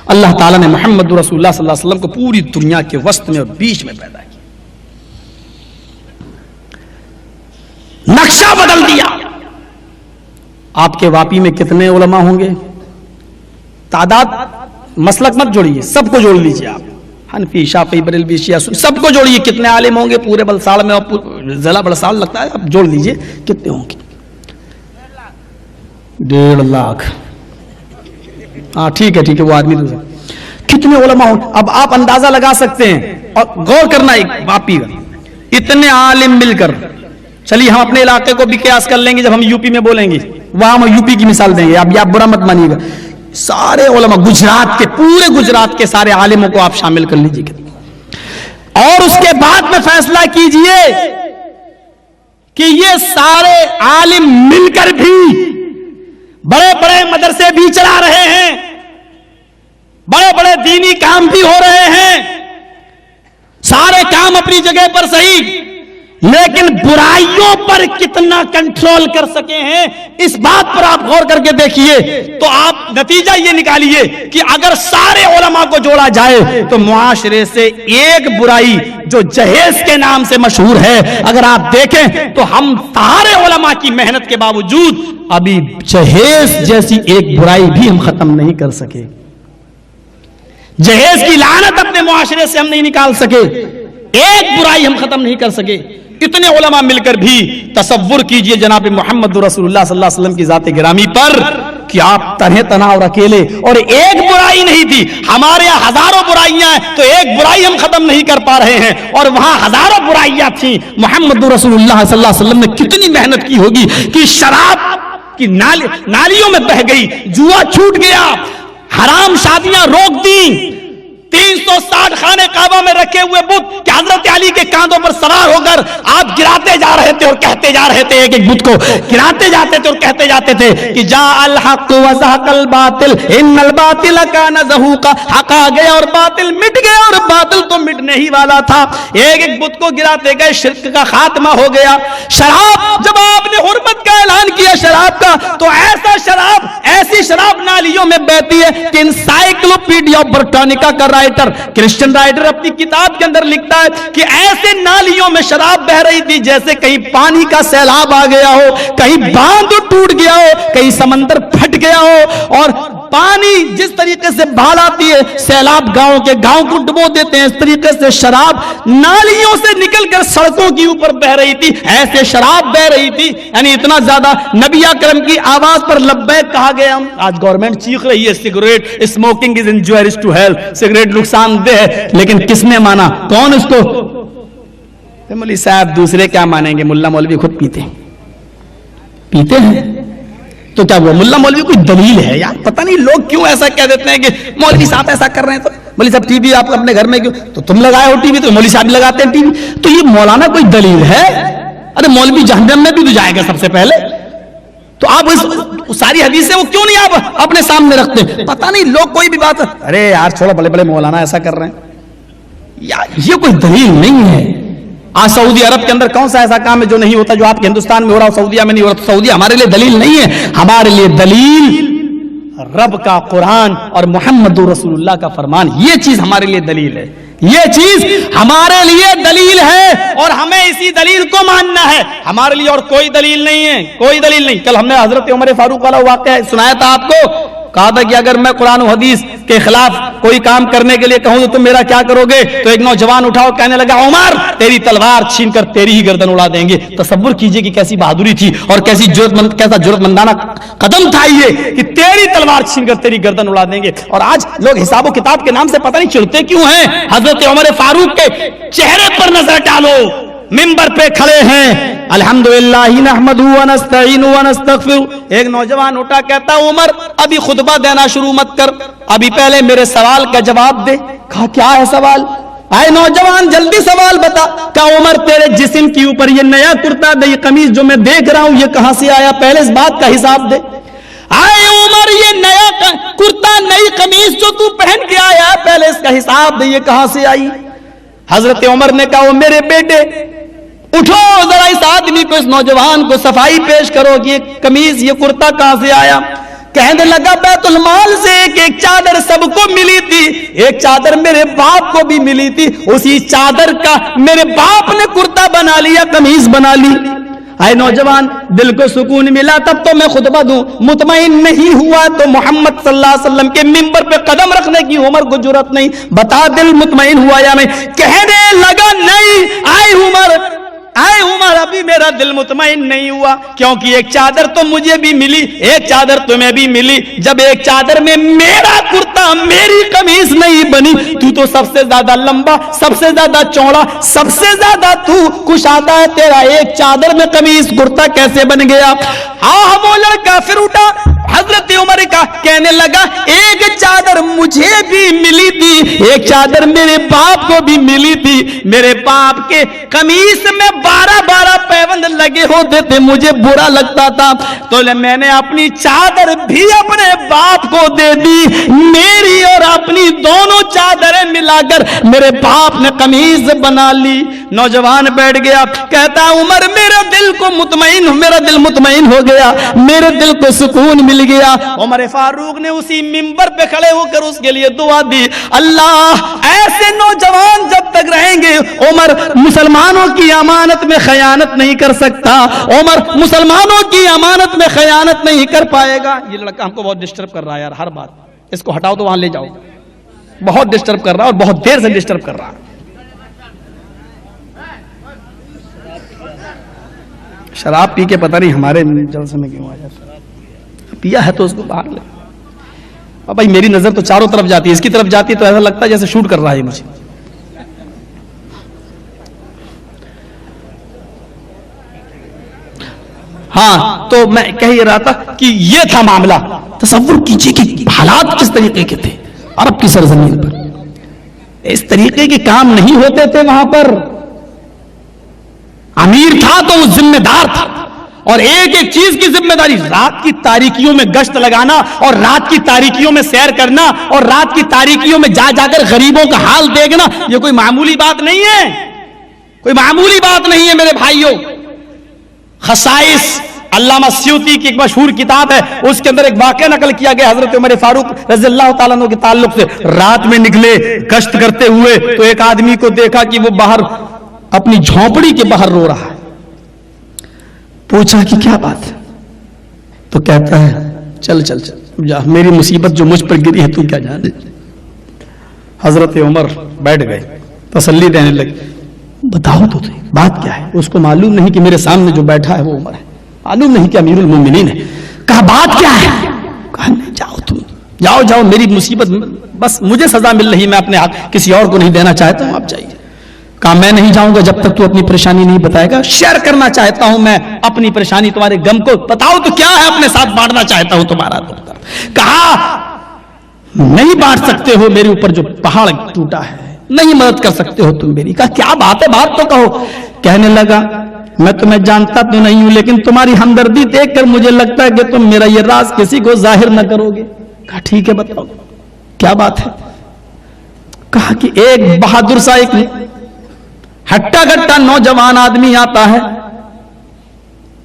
اللہ تعالیٰ نے محمد رسول اللہ صلی اللہ علیہ وسلم کو پوری دنیا کے وسط میں اور بیچ میں پیدا کیا، نقشہ بدل دیا۔ آپ کے واپی میں کتنے علماء ہوں گے؟ تعداد مسلک مت جوڑیے، سب کو جوڑ لیجیے آپ، حنفی، شافعی، بریلوی، شیعہ، سنی، سب کو جوڑیے۔ کتنے عالم ہوں گے پورے بلساڑ میں؟ ضلع بلساڑ لگتا ہے، اب جوڑ لیجیے کتنے ہوں گے۔ 1.5 لاکھ۔ ہاں ٹھیک ہے وہ آدمی دوسرا کتنے علماء ہوں؟ اب آپ اندازہ لگا سکتے ہیں اور غور کرنا ایک واپی کا، اتنے عالم مل کر، چلیے ہم اپنے علاقے کو بھی قیاس کر لیں گے، جب ہم یو پی میں بولیں گے وہاں ہم یو پی کی مثال دیں گے، اب آپ برا مت مانیے گا، سارے علماء گجرات کے، پورے گجرات کے سارے عالموں کو آپ شامل کر لیجیے، اور اس کے بعد میں فیصلہ کیجئے کہ یہ سارے عالم مل کر بھی بڑے بڑے مدرسے بھی چلا رہے ہیں، بڑے بڑے دینی کام بھی ہو رہے ہیں، سارے کام اپنی جگہ پر صحیح، لیکن برائیوں پر کتنا کنٹرول کر سکے ہیں، اس بات پر آپ غور کر کے دیکھیے تو آپ نتیجہ یہ نکالیے کہ اگر سارے علماء کو جوڑا جائے تو معاشرے سے ایک برائی جو جہیز کے نام سے مشہور ہے، اگر آپ دیکھیں تو ہم سارے علماء کی محنت کے باوجود ابھی جہیز جیسی ایک برائی بھی ہم ختم نہیں کر سکے، جہیز کی لعنت اپنے معاشرے سے ہم نہیں نکال سکے، ایک برائی ہم ختم نہیں کر سکے۔ اتنے علماء مل کر بھی تصور کیجئے جناب محمد رسول اللہ صلی اللہ علیہ وسلم کی ذات گرامی پر کہ آپ تنہے تنہا اور اکیلے، اور ایک برائی نہیں تھی، ہمارے یہاں ہزاروں برائیاں ہیں تو ایک برائی ہم ختم نہیں کر پا رہے ہیں، اور وہاں ہزاروں برائیاں تھیں۔ محمد رسول اللہ صلی اللہ علیہ وسلم نے کتنی محنت کی ہوگی کہ شراب کی نالیوں میں بہہ گئی، جوا چھوٹ گیا، حرام شادیاں روک دیں، 360 خانے کعبہ میں رکھے ہوئے بت کہ حضرت علی کے کاندھوں پر سوار ہو کر آپ گراتے جا رہے تھے اور کہتے جا رہے تھے، ایک ایک بت کو گراتے جاتے تھے اور کہتے جاتے تھے کہ جاء الحق وزهق الباطل ان الباطل كان زهوقا، حق آ گیا اور باطل مٹ گیا، اور باطل تو مٹنے ہی والا تھا۔ ایک ایک بت کو گراتے گئے، شرک کا خاتمہ ہو گیا۔ شراب، جب آپ نے حرمت کا اعلان کیا شراب کا، تو ایسا شراب، ایسی شراب نالیوں میں بہتی ہے کہ انسائکلوپیڈیا برٹانیکا کا رائٹر، کرسچن رائٹر اپنی کتاب کے اندر لکھتا ہے کہ ایسے نالیوں میں شراب بہ رہی تھی جیسے کہیں پانی کا سیلاب آ گیا ہو، کہیں باندھ ٹوٹ گیا ہو، کہیں سمندر پھٹ گیا ہو، اور پانی جس طریقے سے بہہ آتی ہے، سیلاب گاؤں کو ڈبو دیتے ہیں، اس طریقے سے شراب نالیوں سے نکل کر سڑکوں کے اوپر بہ رہی تھی، ایسے شراب بہ رہی تھی، یعنی اتنا زیادہ نبی اکرم کی آواز پر لبیک کہا گیا۔ آج گورنمنٹ چیخ رہی ہے cigarette smoking is injurious to health, cigarette نقصان دہ ہے، لیکن کس نے مانا؟ کون اس کو؟ مولوی صاحب دوسرے کیا مانیں گے، ملا مولوی خود پیتے ہیں، تو کیا وہ ملا مولوی کوئی دلیل ہے یار؟ پتہ نہیں لوگ کیوں ایسا کہہ دیتے ہیں کہ مولوی صاحب ایسا کر رہے ہیں، تو مولوی صاحب ٹی وی آپ اپنے گھر میں کیوں؟ تو تم لگائے ہو ٹی وی، تو مولوی صاحب بھی لگاتے ہیں ٹی وی، تو یہ مولانا کوئی دلیل ہے؟ ارے مولوی جہنم میں بھی تو جائے گا سب سے پہلے، تو آپ اس ساری حدیثیں وہ کیوں نہیں آپ اپنے سامنے رکھتے؟ پتہ نہیں لوگ کوئی بھی بات، ارے یار چھوڑو، بڑے بڑے مولانا ایسا کر رہے ہیں یار، یہ کوئی دلیل نہیں ہے۔ آج سعودی عرب کے اندر کون سا ایسا کام ہے جو نہیں ہوتا، جو آپ کے ہندوستان میں ہو رہا ہو سعودیہ میں نہیں ہو رہا؟ تو سعودیہ ہمارے لیے دلیل نہیں ہے، ہمارے لیے دلیل رب کا قرآن اور محمد رسول اللہ کا فرمان، یہ چیز ہمارے لیے دلیل ہے، یہ چیز ہمارے لیے دلیل ہے، اور ہمیں اسی دلیل کو ماننا ہے، ہمارے لیے اور کوئی دلیل نہیں ہے، کوئی دلیل نہیں۔ کل ہم نے حضرت عمر فاروق والا واقعہ سنایا تھا آپ کو، کہا تھا کہ اگر میں قرآن و حدیث کے خلاف کوئی کام کرنے کے لیے کہوں تو تم میرا کیا کرو گے؟ تو ایک نوجوان اٹھا اور کہنے لگا، عمر تیری تلوار چھین کر تیری ہی گردن اڑا دیں گے۔ تصور کیجئے کہ کیسی بہادری تھی اور کیسا جرأت مندانہ قدم تھا یہ کہ تیری تلوار چھین کر تیری گردن اڑا دیں گے۔ اور آج لوگ حساب و کتاب کے نام سے پتہ نہیں چڑھتے کیوں ہیں؟ حضرت عمر فاروق کے چہرے پر نظر ڈالو، منبر پہ کھڑے ہیں، الحمدللہ نحمدہ ونستعینہ ونستغفرہ۔ ایک نوجوان اٹھا کہتا، عمر ابھی خطبہ دینا شروع مت کر، ابھی پہلے میرے سوال کا جواب دے۔ کہا کیا ہے سوال؟ آئے نوجوان جلدی سوال بتا۔ کہا عمر تیرے جسم کے اوپر یہ نیا کرتا نئی قمیض جو میں دیکھ رہا ہوں یہ کہاں سے آیا؟ پہلے اس بات کا حساب دے۔ آئے عمر یہ نیا کرتا نئی قمیض جو تو پہن کے آیا پہلے اس کا حساب دے، یہ کہاں سے آئی؟ حضرت عمر نے کہا، وہ میرے بیٹے اٹھو ذرا اس آدمی کو، اس نوجوان کو صفائی پیش کرو کہ یہ قمیض یہ کرتا کہاں سے آیا؟ کہنے لگا بیت المال سے ایک ایک چادر سب کو ملی ایک چادر میرے باپ کو بھی ملی تھی، اسی چادر کا میرے باپ نے کرتا بنا لیا، قمیض بنا لی۔ اے نوجوان، دل کو سکون ملا تب تو میں خطبہ دوں، مطمئن نہیں ہوا تو محمد صلی اللہ علیہ وسلم کے منبر پہ قدم رکھنے کی عمر کو جرأت نہیں۔ بتا دل مطمئن ہوا یا نہیں؟ کہنے لگا نہیں، اے عمر ابھی میرا دل مطمئن نہیں ہوا، کیونکہ ایک چادر تو مجھے بھی ملی، ایک چادر تمہیں بھی ملی۔ جب ایک چادر میں میرا کرتا، میری قمیص نہیں بنی، تو سب سے زیادہ لمبا، سب سے زیادہ چوڑا، سب سے زیادہ تو کشادہ ہے، تیرا ایک چادر میں قمیص کرتا کیسے بن گیا؟ ہاں وہ لڑکا پھر اٹھا، حضرت عمر کا کہنے لگا ایک چادر مجھے بھی ملی تھی، ایک چادر میرے باپ کو بھی ملی تھی، میرے باپ کے قمیص میں 12 پیوند لگے ہوتے تھے، مجھے برا لگتا تھا تو میں نے اپنی چادر بھی اپنے باپ کو دے دی، میری اور اپنی دونوں چادریں ملا کر میرے باپ نے قمیص بنا لی۔ نوجوان بیٹھ گیا، کہتا عمر میرا دل مطمئن ہو گیا، میرے دل کو سکون مل گیا۔ عمر فاروق نے اسی منبر پہ کھڑے ہو کر اس کے لیے دعا دی، اللہ ایسے نوجوان جب تک رہیں گے، عمر مسلمانوں کی امانت میں خیانت نہیں کر سکتا، عمر مسلمانوں کی امانت میں خیانت نہیں کر پائے گا۔ یہ لڑکا ہم کو بہت ڈسٹرب کر رہا ہے یار، ہر بات اس کو ہٹاؤ تو وہاں لے جاؤ، بہت ڈسٹرب کر رہا ہے اور بہت دیر سے ڈسٹرب کر رہا ہے۔ شراب پی کے پتہ نہیں ہمارے جلسے میں کیوں آ جاتا، پیا ہے تو اس کو باہر لے۔ اب بھائی میری نظر تو چاروں طرف جاتی ہے، اس کی طرف جاتی ہے تو ایسا لگتا ہے جیسے شوٹ کر رہا ہے مجھے۔ ہاں تو میں کہہ یہ رہا تھا کہ یہ تھا معاملہ۔ تصور کیجئے کہ حالات کس طریقے کے تھے عرب کی سرزمین پر، اس طریقے کے کام نہیں ہوتے تھے وہاں پر۔ امیر تھا تو وہ ذمہ دار تھا، اور ایک ایک چیز کی ذمہ داری، رات کی تاریکیوں میں گشت لگانا اور رات کی تاریکیوں میں سیر کرنا اور رات کی تاریکیوں میں جا جا کر غریبوں کا حال دیکھنا، یہ کوئی معمولی بات نہیں ہے، کوئی معمولی بات نہیں ہے میرے بھائیوں۔ خصائص علامہ سیوطی کی ایک مشہور کتاب ہے، اس کے اندر ایک واقعہ نقل کیا گیا حضرت عمر فاروق رضی اللہ تعالیٰ عنہ کے تعلق سے۔ رات میں نکلے گشت کرتے ہوئے تو ایک آدمی کو دیکھا کہ وہ باہر اپنی جھونپڑی کے باہر رو رہا ہے۔ پوچھا کہ کیا بات ہے؟ تو کہتا ہے چل جا، میری مصیبت جو مجھ پر گری ہے تو کیا جانے۔ حضرت عمر بیٹھ گئے، تسلی دینے لگے، بتاؤ تو بات کیا ہے؟ اس کو معلوم نہیں کہ میرے سامنے جو بیٹھا ہے وہ عمر ہے، معلوم نہیں کہ امیر المومنین ہے۔ کہا بات کیا ہے؟ کہا نہیں، جاؤ تم، جاؤ، میری مصیبت، بس مجھے سزا مل رہی، میں اپنے حق کسی اور کو نہیں دینا چاہتا ہوں، آپ جائیے۔ کہا میں نہیں جاؤں گا جب تک تو اپنی پریشانی نہیں بتائے گا، شیئر کرنا چاہتا ہوں میں اپنی پریشانی، تمہارے غم کو بتاؤ تو کیا ہے، اپنے ساتھ بانٹنا چاہتا ہوں تمہارا دکھ۔ کہا نہیں بانٹ سکتے ہو، میرے اوپر جو پہاڑ ٹوٹا ہے نہیں مدد کر سکتے ہو تم میری۔ کہا کیا بات ہے، بات تو کہو۔ کہنے لگا میں تمہیں جانتا تو نہیں ہوں، لیکن تمہاری ہمدردی دیکھ کر مجھے لگتا ہے کہ تم میرا یہ راز کسی کو ظاہر نہ کرو گے۔ کہا ٹھیک ہے بتاؤ کیا بات ہے۔ کہا کہ ایک بہادر سا ایک ہٹا گٹا نوجوان آدمی آتا ہے،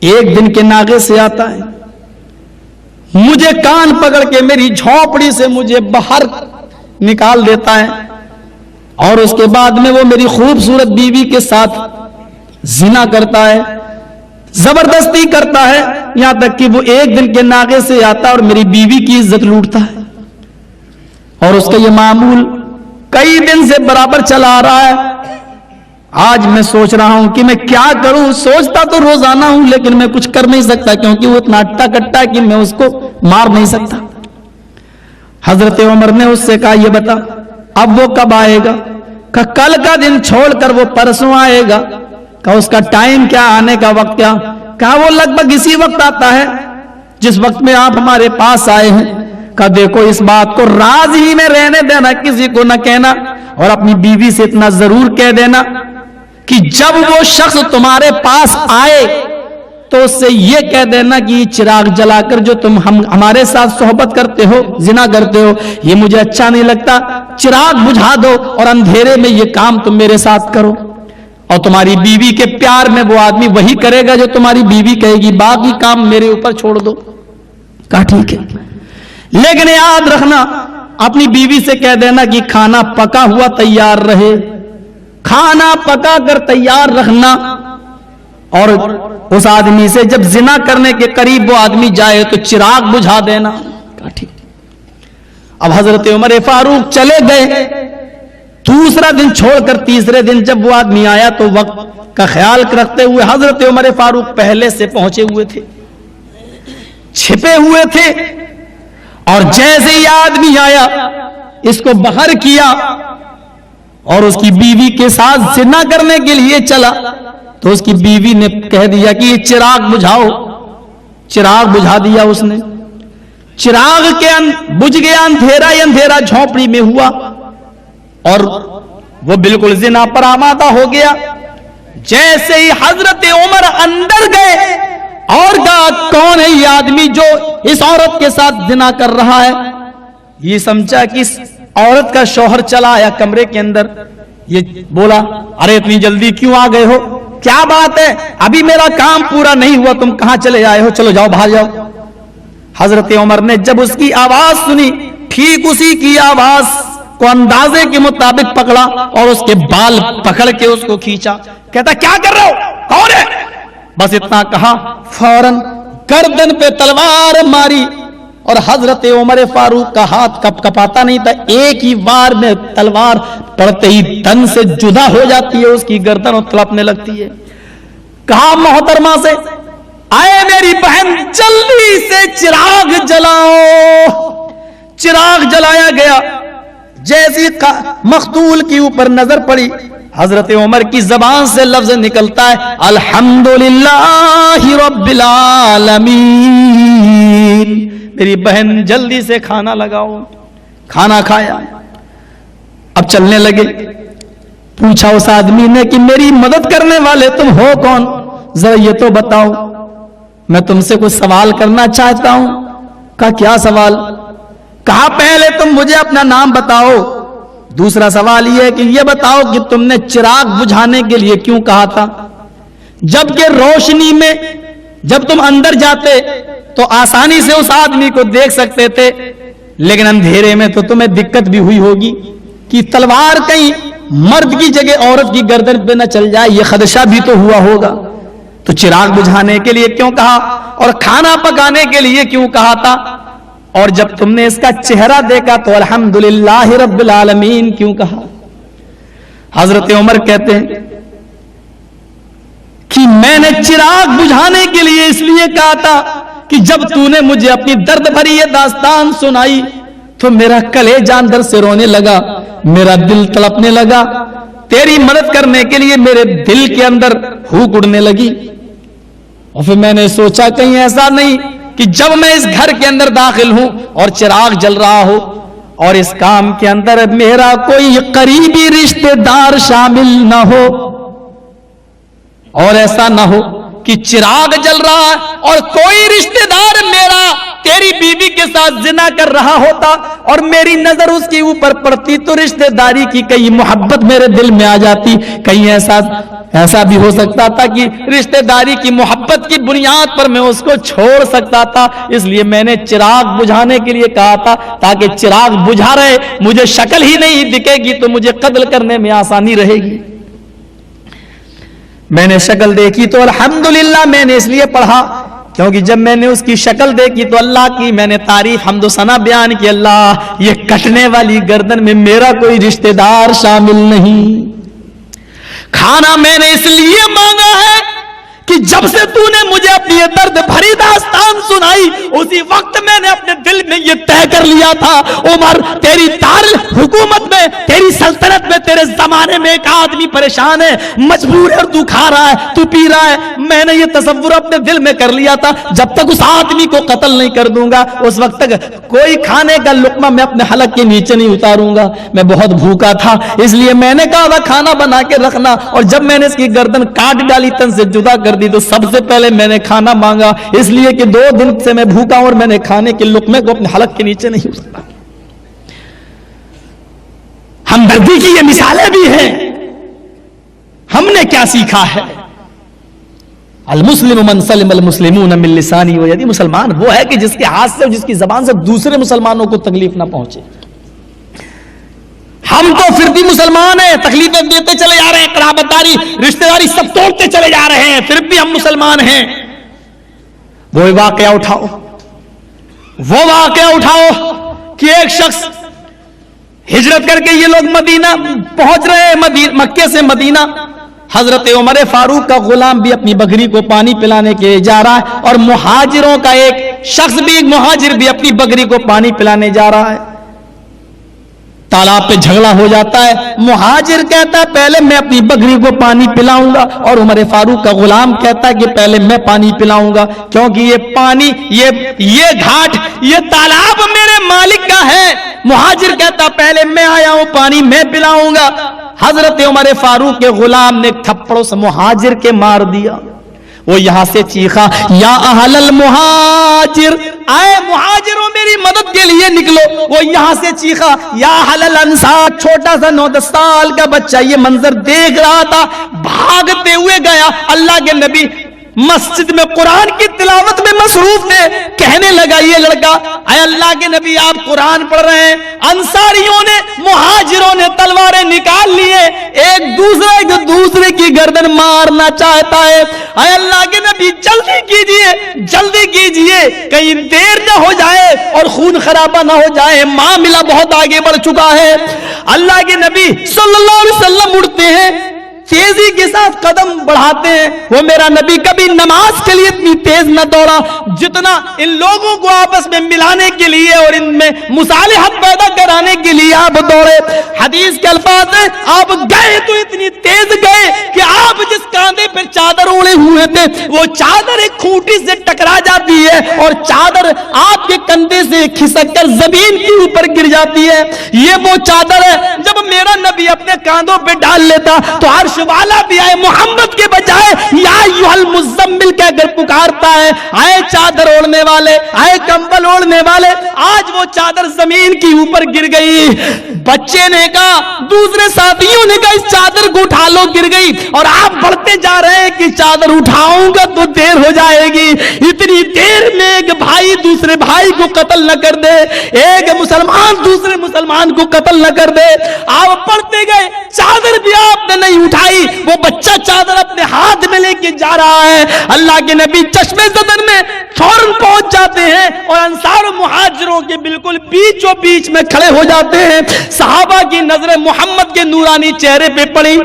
ایک دن کے ناغے سے آتا ہے، مجھے کان پکڑ کے میری جھونپڑی سے مجھے باہر نکال دیتا ہے، اور اس کے بعد میں وہ میری خوبصورت بیوی کے ساتھ زنا کرتا ہے، زبردستی کرتا ہے، یہاں تک کہ وہ ایک دن کے ناغے سے آتا ہے اور میری بیوی کی عزت لوٹتا ہے، اور اس کا یہ معمول کئی دن سے برابر چلا آ رہا ہے۔ آج میں سوچ رہا ہوں کہ میں کیا کروں، سوچتا تو روزانہ ہوں لیکن میں کچھ کر نہیں سکتا کیونکہ وہ اتنا اٹا کٹا ہے کہ میں اس کو مار نہیں سکتا۔ حضرت عمر نے اس سے کہا یہ بتا اب وہ کب آئے گا؟ کہا کل کا دن چھوڑ کر وہ پرسوں آئے گا۔ کہا اس کا ٹائم کیا، آنے کا وقت کیا؟ کہا وہ لگ بھگ اسی وقت آتا ہے جس وقت میں آپ ہمارے پاس آئے ہیں۔ کہا دیکھو اس بات کو راز ہی میں رہنے دینا، کسی کو نہ کہنا، اور اپنی بیوی سے اتنا ضرور کہہ دینا کہ جب وہ شخص تمہارے پاس آئے تو اس سے یہ کہہ دینا کہ یہ چراغ جلا کر جو تم ہمارے ساتھ صحبت کرتے ہو، زنا کرتے ہو، یہ مجھے اچھا نہیں لگتا، چراغ بجھا دو اور اندھیرے میں یہ کام تم میرے ساتھ کرو، اور تمہاری بیوی کے پیار میں وہ آدمی وہی کرے گا جو تمہاری بیوی کہے گی، باقی کام میرے اوپر چھوڑ دو۔ کہا ٹھیک ہے، لیکن یاد رکھنا اپنی بیوی سے کہہ دینا کہ کھانا پکا ہوا تیار رہے، کھانا پکا کر تیار رکھنا، اور اس آدمی سے جب زنا کرنے کے قریب وہ آدمی جائے تو چراغ بجھا دینا۔ ٹھیک۔ اب حضرت عمر فاروق چلے گئے، دوسرا دن چھوڑ کر تیسرے دن جب وہ آدمی آیا تو وقت کا خیال رکھتے ہوئے حضرت عمر فاروق پہلے سے پہنچے ہوئے تھے، چھپے ہوئے تھے، اور جیسے ہی آدمی آیا اس کو باہر کیا اور اس کی بیوی کے ساتھ زنا کرنے کے لیے چلا، تو اس کی بیوی نے کہہ دیا کہ یہ چراغ بجھاؤ، چراغ بجھا دیا اس نے، چراغ کے بجھ گیا، اندھیرا ہی اندھیرا جھونپڑی میں ہوا، اور وہ بالکل زنا پر آمادہ ہو گیا۔ جیسے ہی حضرت عمر اندر گئے اور کہا کون ہے یہ آدمی جو اس عورت کے ساتھ زنا کر رہا ہے، یہ سمجھا کہ اس عورت کا شوہر چلا آیا کمرے کے اندر، یہ بولا ارے اتنی جلدی کیوں آ گئے ہو، کیا بات ہے، ابھی میرا کام پورا نہیں ہوا، تم کہاں چلے آئے ہو، چلو جاؤ باہر جاؤ۔ حضرت عمر نے جب اس کی آواز سنی، ٹھیک اسی کی آواز کو اندازے کے مطابق پکڑا اور اس کے بال پکڑ کے اس کو کھینچا، کہتا کیا کر رہے ہو، کون ہے، بس اتنا کہا، فوراً گردن پہ تلوار ماری، اور حضرت عمر فاروق کا ہاتھ کپ کپاتا نہیں تھا، ایک ہی وار میں تلوار پڑتے ہی تن سے جدا ہو جاتی ہے، اس کی گردن اور تڑپنے لگتی ہے۔ کہا محترمہ سے آئے میری بہن جلدی سے چراغ جلاؤ، چراغ جلایا گیا، جیسی مقتول کے اوپر نظر پڑی، حضرت عمر کی زبان سے لفظ نکلتا ہے الحمدللہ رب العالمین، میری بہن جلدی سے کھانا لگاؤ۔ کھانا کھایا، اب چلنے لگے، پوچھا اس آدمی نے کہ میری مدد کرنے والے تم ہو کون، ذرا یہ تو بتاؤ، میں تم سے کوئی سوال کرنا چاہتا ہوں۔ کہا کیا سوال، کہا پہلے تم مجھے اپنا نام بتاؤ، دوسرا سوال یہ ہے کہ یہ بتاؤ کہ تم نے چراغ بجھانے کے لیے کیوں کہا تھا، جبکہ روشنی میں جب تم اندر جاتے تو آسانی سے اس آدمی کو دیکھ سکتے تھے، لیکن اندھیرے میں تو تمہیں دقت بھی ہوئی ہوگی کہ تلوار کہیں مرد کی جگہ عورت کی گردن پہ نہ چل جائے، یہ خدشہ بھی تو ہوا ہوگا، تو چراغ بجھانے کے لیے کیوں کہا، اور کھانا پکانے کے لیے کیوں کہا تھا، اور جب تم نے اس کا چہرہ دیکھا تو الحمدللہ رب العالمین کیوں کہا۔ حضرت عمر کہتے ہیں کہ میں نے چراغ بجھانے کے لیے اس لیے کہا تھا کہ جب تو نے مجھے اپنی درد بھری یہ داستان سنائی تو میرا کلیجہ اندر سے رونے لگا، میرا دل تڑپنے لگا، تیری مدد کرنے کے لیے میرے دل کے اندر ہوک اڑنے لگی، اور پھر میں نے سوچا کہیں ایسا نہیں کہ جب میں اس گھر کے اندر داخل ہوں اور چراغ جل رہا ہو اور اس کام کے اندر میرا کوئی قریبی رشتہ دار شامل نہ ہو، اور ایسا نہ ہو کہ چراغ جل رہا ہے اور کوئی رشتہ دار میرا تیری بیوی کے ساتھ زنا کر رہا ہوتا اور میری نظر اس کے اوپر پڑتی تو رشتہ داری کی کئی محبت میرے دل میں آ جاتی، کہیں ایسا بھی ہو سکتا تھا کہ رشتہ داری کی محبت کی بنیاد پر میں اس کو چھوڑ سکتا تھا، اس لیے میں نے چراغ بجھانے کے لیے کہا تھا تاکہ چراغ بجھا رہے، مجھے شکل ہی نہیں دکھے گی تو مجھے قتل کرنے میں آسانی رہے گی۔ میں نے شکل دیکھی تو الحمدللہ میں نے اس لیے پڑھا کیونکہ جب میں نے اس کی شکل دیکھی تو اللہ کی میں نے تعریف حمد و ثنا بیان کی، اللہ یہ کٹنے والی گردن میں میرا کوئی رشتہ دار شامل نہیں۔ کھانا میں نے اس لیے مانگا ہے کہ جب سے تو نے مجھے اپنی یہ درد بھری داستان سنائی اسی وقت میں نے اپنے دل میں یہ طے کر لیا تھا عمر تیری حکومت میں، تیری سلطنت میں، تیرے زمانے میں ایک آدمی پریشان ہے، مجبور ہے اور تو کھا رہا ہے، تو پی رہا ہے، میں نے یہ تصور اپنے دل میں کر لیا تھا جب تک اس آدمی کو قتل نہیں کر دوں گا اس وقت تک کوئی کھانے کا لقمہ میں اپنے حلق کے نیچے نہیں اتاروں گا۔ میں بہت بھوکا تھا اس لیے میں نے کہا تھا کھانا بنا کے رکھنا، اور جب میں نے اس کی گردن کاٹ ڈالی تن سے جدا کر دی تو سب سے پہلے میں نے کھانا مانگا، اس لیے کہ 2 دن سے میں بھوکا ہوں اور میں نے کھانے کے لقمے کو اپنے حلق کے نیچے نہیں اتارا۔ ہمدردی کی یہ مثالیں بھی ہیں۔ ہم نے کیا سیکھا ہے؟ المسلم من سلم المسلمون من لسانی و یدی، مسلمان وہ ہے کہ جس کے ہاتھ سے اور جس کی زبان سے دوسرے مسلمانوں کو تکلیف نہ پہنچے۔ ہم تو پھر بھی مسلمان ہیں, تکلیفیں دیتے چلے جا رہے ہیں, قرابت داری رشتہ داری سب توڑتے چلے جا رہے ہیں, پھر بھی ہم مسلمان ہیں. وہ واقعہ اٹھاؤ کہ ایک شخص ہجرت کر کے یہ لوگ مدینہ پہنچ رہے ہیں, مکے سے مدینہ. حضرت عمر فاروق کا غلام بھی اپنی بکری کو پانی پلانے کے لیے جا رہا ہے, اور مہاجروں کا ایک شخص بھی, ایک مہاجر بھی اپنی بکری کو پانی پلانے جا رہا ہے. تالاب پہ جھگڑا ہو جاتا ہے. مہاجر کہتا ہے پہلے میں اپنی بکری کو پانی پلاؤں گا, اور عمر فاروق کا غلام کہتا ہے کہ پہلے میں پانی پلاؤں گا, کیونکہ یہ پانی, یہ گھاٹ, یہ تالاب میرے مالک کا ہے. مہاجر کہتا پہلے میں آیا ہوں, پانی میں پلاؤں گا. حضرت عمر فاروق کے غلام نے تھپڑوں سے مہاجر کے مار دیا. وہ یہاں سے چیخا, یا اہل المہاجر, آئے مہاجروں میری مدد کے لیے نکلو. وہ یہاں سے چیخا, یا اہل الانصار. چھوٹا سا 9-10 سال کا بچہ یہ منظر دیکھ رہا تھا, بھاگتے ہوئے گیا. اللہ کے نبی مسجد میں قرآن کی تلاوت میں مصروف تھے. کہنے لگا یہ لڑکا, اے اللہ کے نبی آپ قرآن پڑھ رہے ہیں. انصاریوں نے, مہاجروں نے تلواریں نکال لیے, ایک دوسرے کی گردن مارنا چاہتا ہے. اے اللہ کے نبی جلدی کیجئے, کہیں دیر نہ ہو جائے اور خون خرابہ نہ ہو جائے, معاملہ بہت آگے بڑھ چکا ہے. اللہ کے نبی صلی اللہ علیہ وسلم اٹھتے ہیں, تیزی کے ساتھ قدم بڑھاتے ہیں. وہ میرا نبی کبھی نماز کے لیے اتنی تیز نہ دوڑا جتنا ان لوگوں کو آپس میں ملانے کے لیے اور ان میں مصالحت پیدا کرانے کے لیے آپ دوڑے. حدیث کے الفاظ ہیں, آپ گئے تو اتنی تیز گئے کہ آپ جس کاندھے پر چادر اوڑے ہوئے تھے وہ چادر ایک کھوٹی سے ٹکرا جاتی ہے, اور چادر آپ کے کندھے سے کھسک کر زمین کے اوپر گر جاتی ہے. یہ وہ چادر ہے جب میرا نبی اپنے کاندھوں پہ ڈال لیتا تو عرش والا بھی آئے محمد کے بجائے یا ایھا المزمل کہہ کر پکارتا ہے, آئے چادر اوڑھنے والے, آئے کمبل اوڑھنے والے. آج وہ چادر زمین کے اوپر گر گئی. بچے نے کہا, دوسرے ساتھیوں نے کہا اس چادر کو اٹھا لو, گر گئی. اور آپ بڑھتے جا رہے ہیں کہ چادر اٹھاؤں گا تو دیر ہو جائے گی. اتنی دیر میں ایک بھائی دوسرے بھائی کو قتل نہ کر دے, ایک مسلمان دوسرے مسلمان کو قتل نہ کر دے. آپ پڑھتے گئے, چادر بھی آپ نے نہیں اٹھائی. وہ بچہ چادر اپنے ہاتھ میں لے کے جا رہا ہے. اللہ کے نبی چشمے زدن میں فوراً پہنچ جاتے ہیں اور انصار و مہاجروں کے بالکل بیچوں بیچ میں کھڑے ہو جاتے ہیں. صحابہ کی نظریں محمد کے نورانی چہرے پہ پڑی,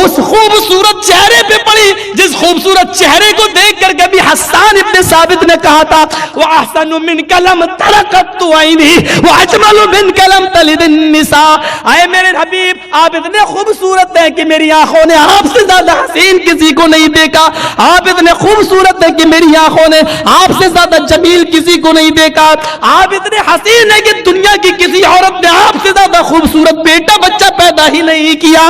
اس خوبصورت چہرے پہ پڑی جس خوبصورت چہرے کو دیکھ کر کبھی حسان ابن ثابت نے کہا تھا, وَأَحْسَنُ مِنْكَ لَمْ تَرَقَتُّ عَيْنِي وَأَجْمَلُ مِنْكَ لَمْ تَلِدِ النِّسَاءُ. اے میرے حبیب, آپ اتنے خوبصورت ہیں کہ میری آنکھوں نے آپ سے زیادہ حسین کسی کو نہیں دیکھا. آپ اتنے خوبصورت ہیں کہ میری آنکھوں نے آپ سے زیادہ جمیل کسی کو نہیں دیکھا. آپ اتنے حسین ہیں کہ دنیا کی کسی عورت نے آپ سے زیادہ خوبصورت بیٹا بچہ پیدا ہی نہیں کیا.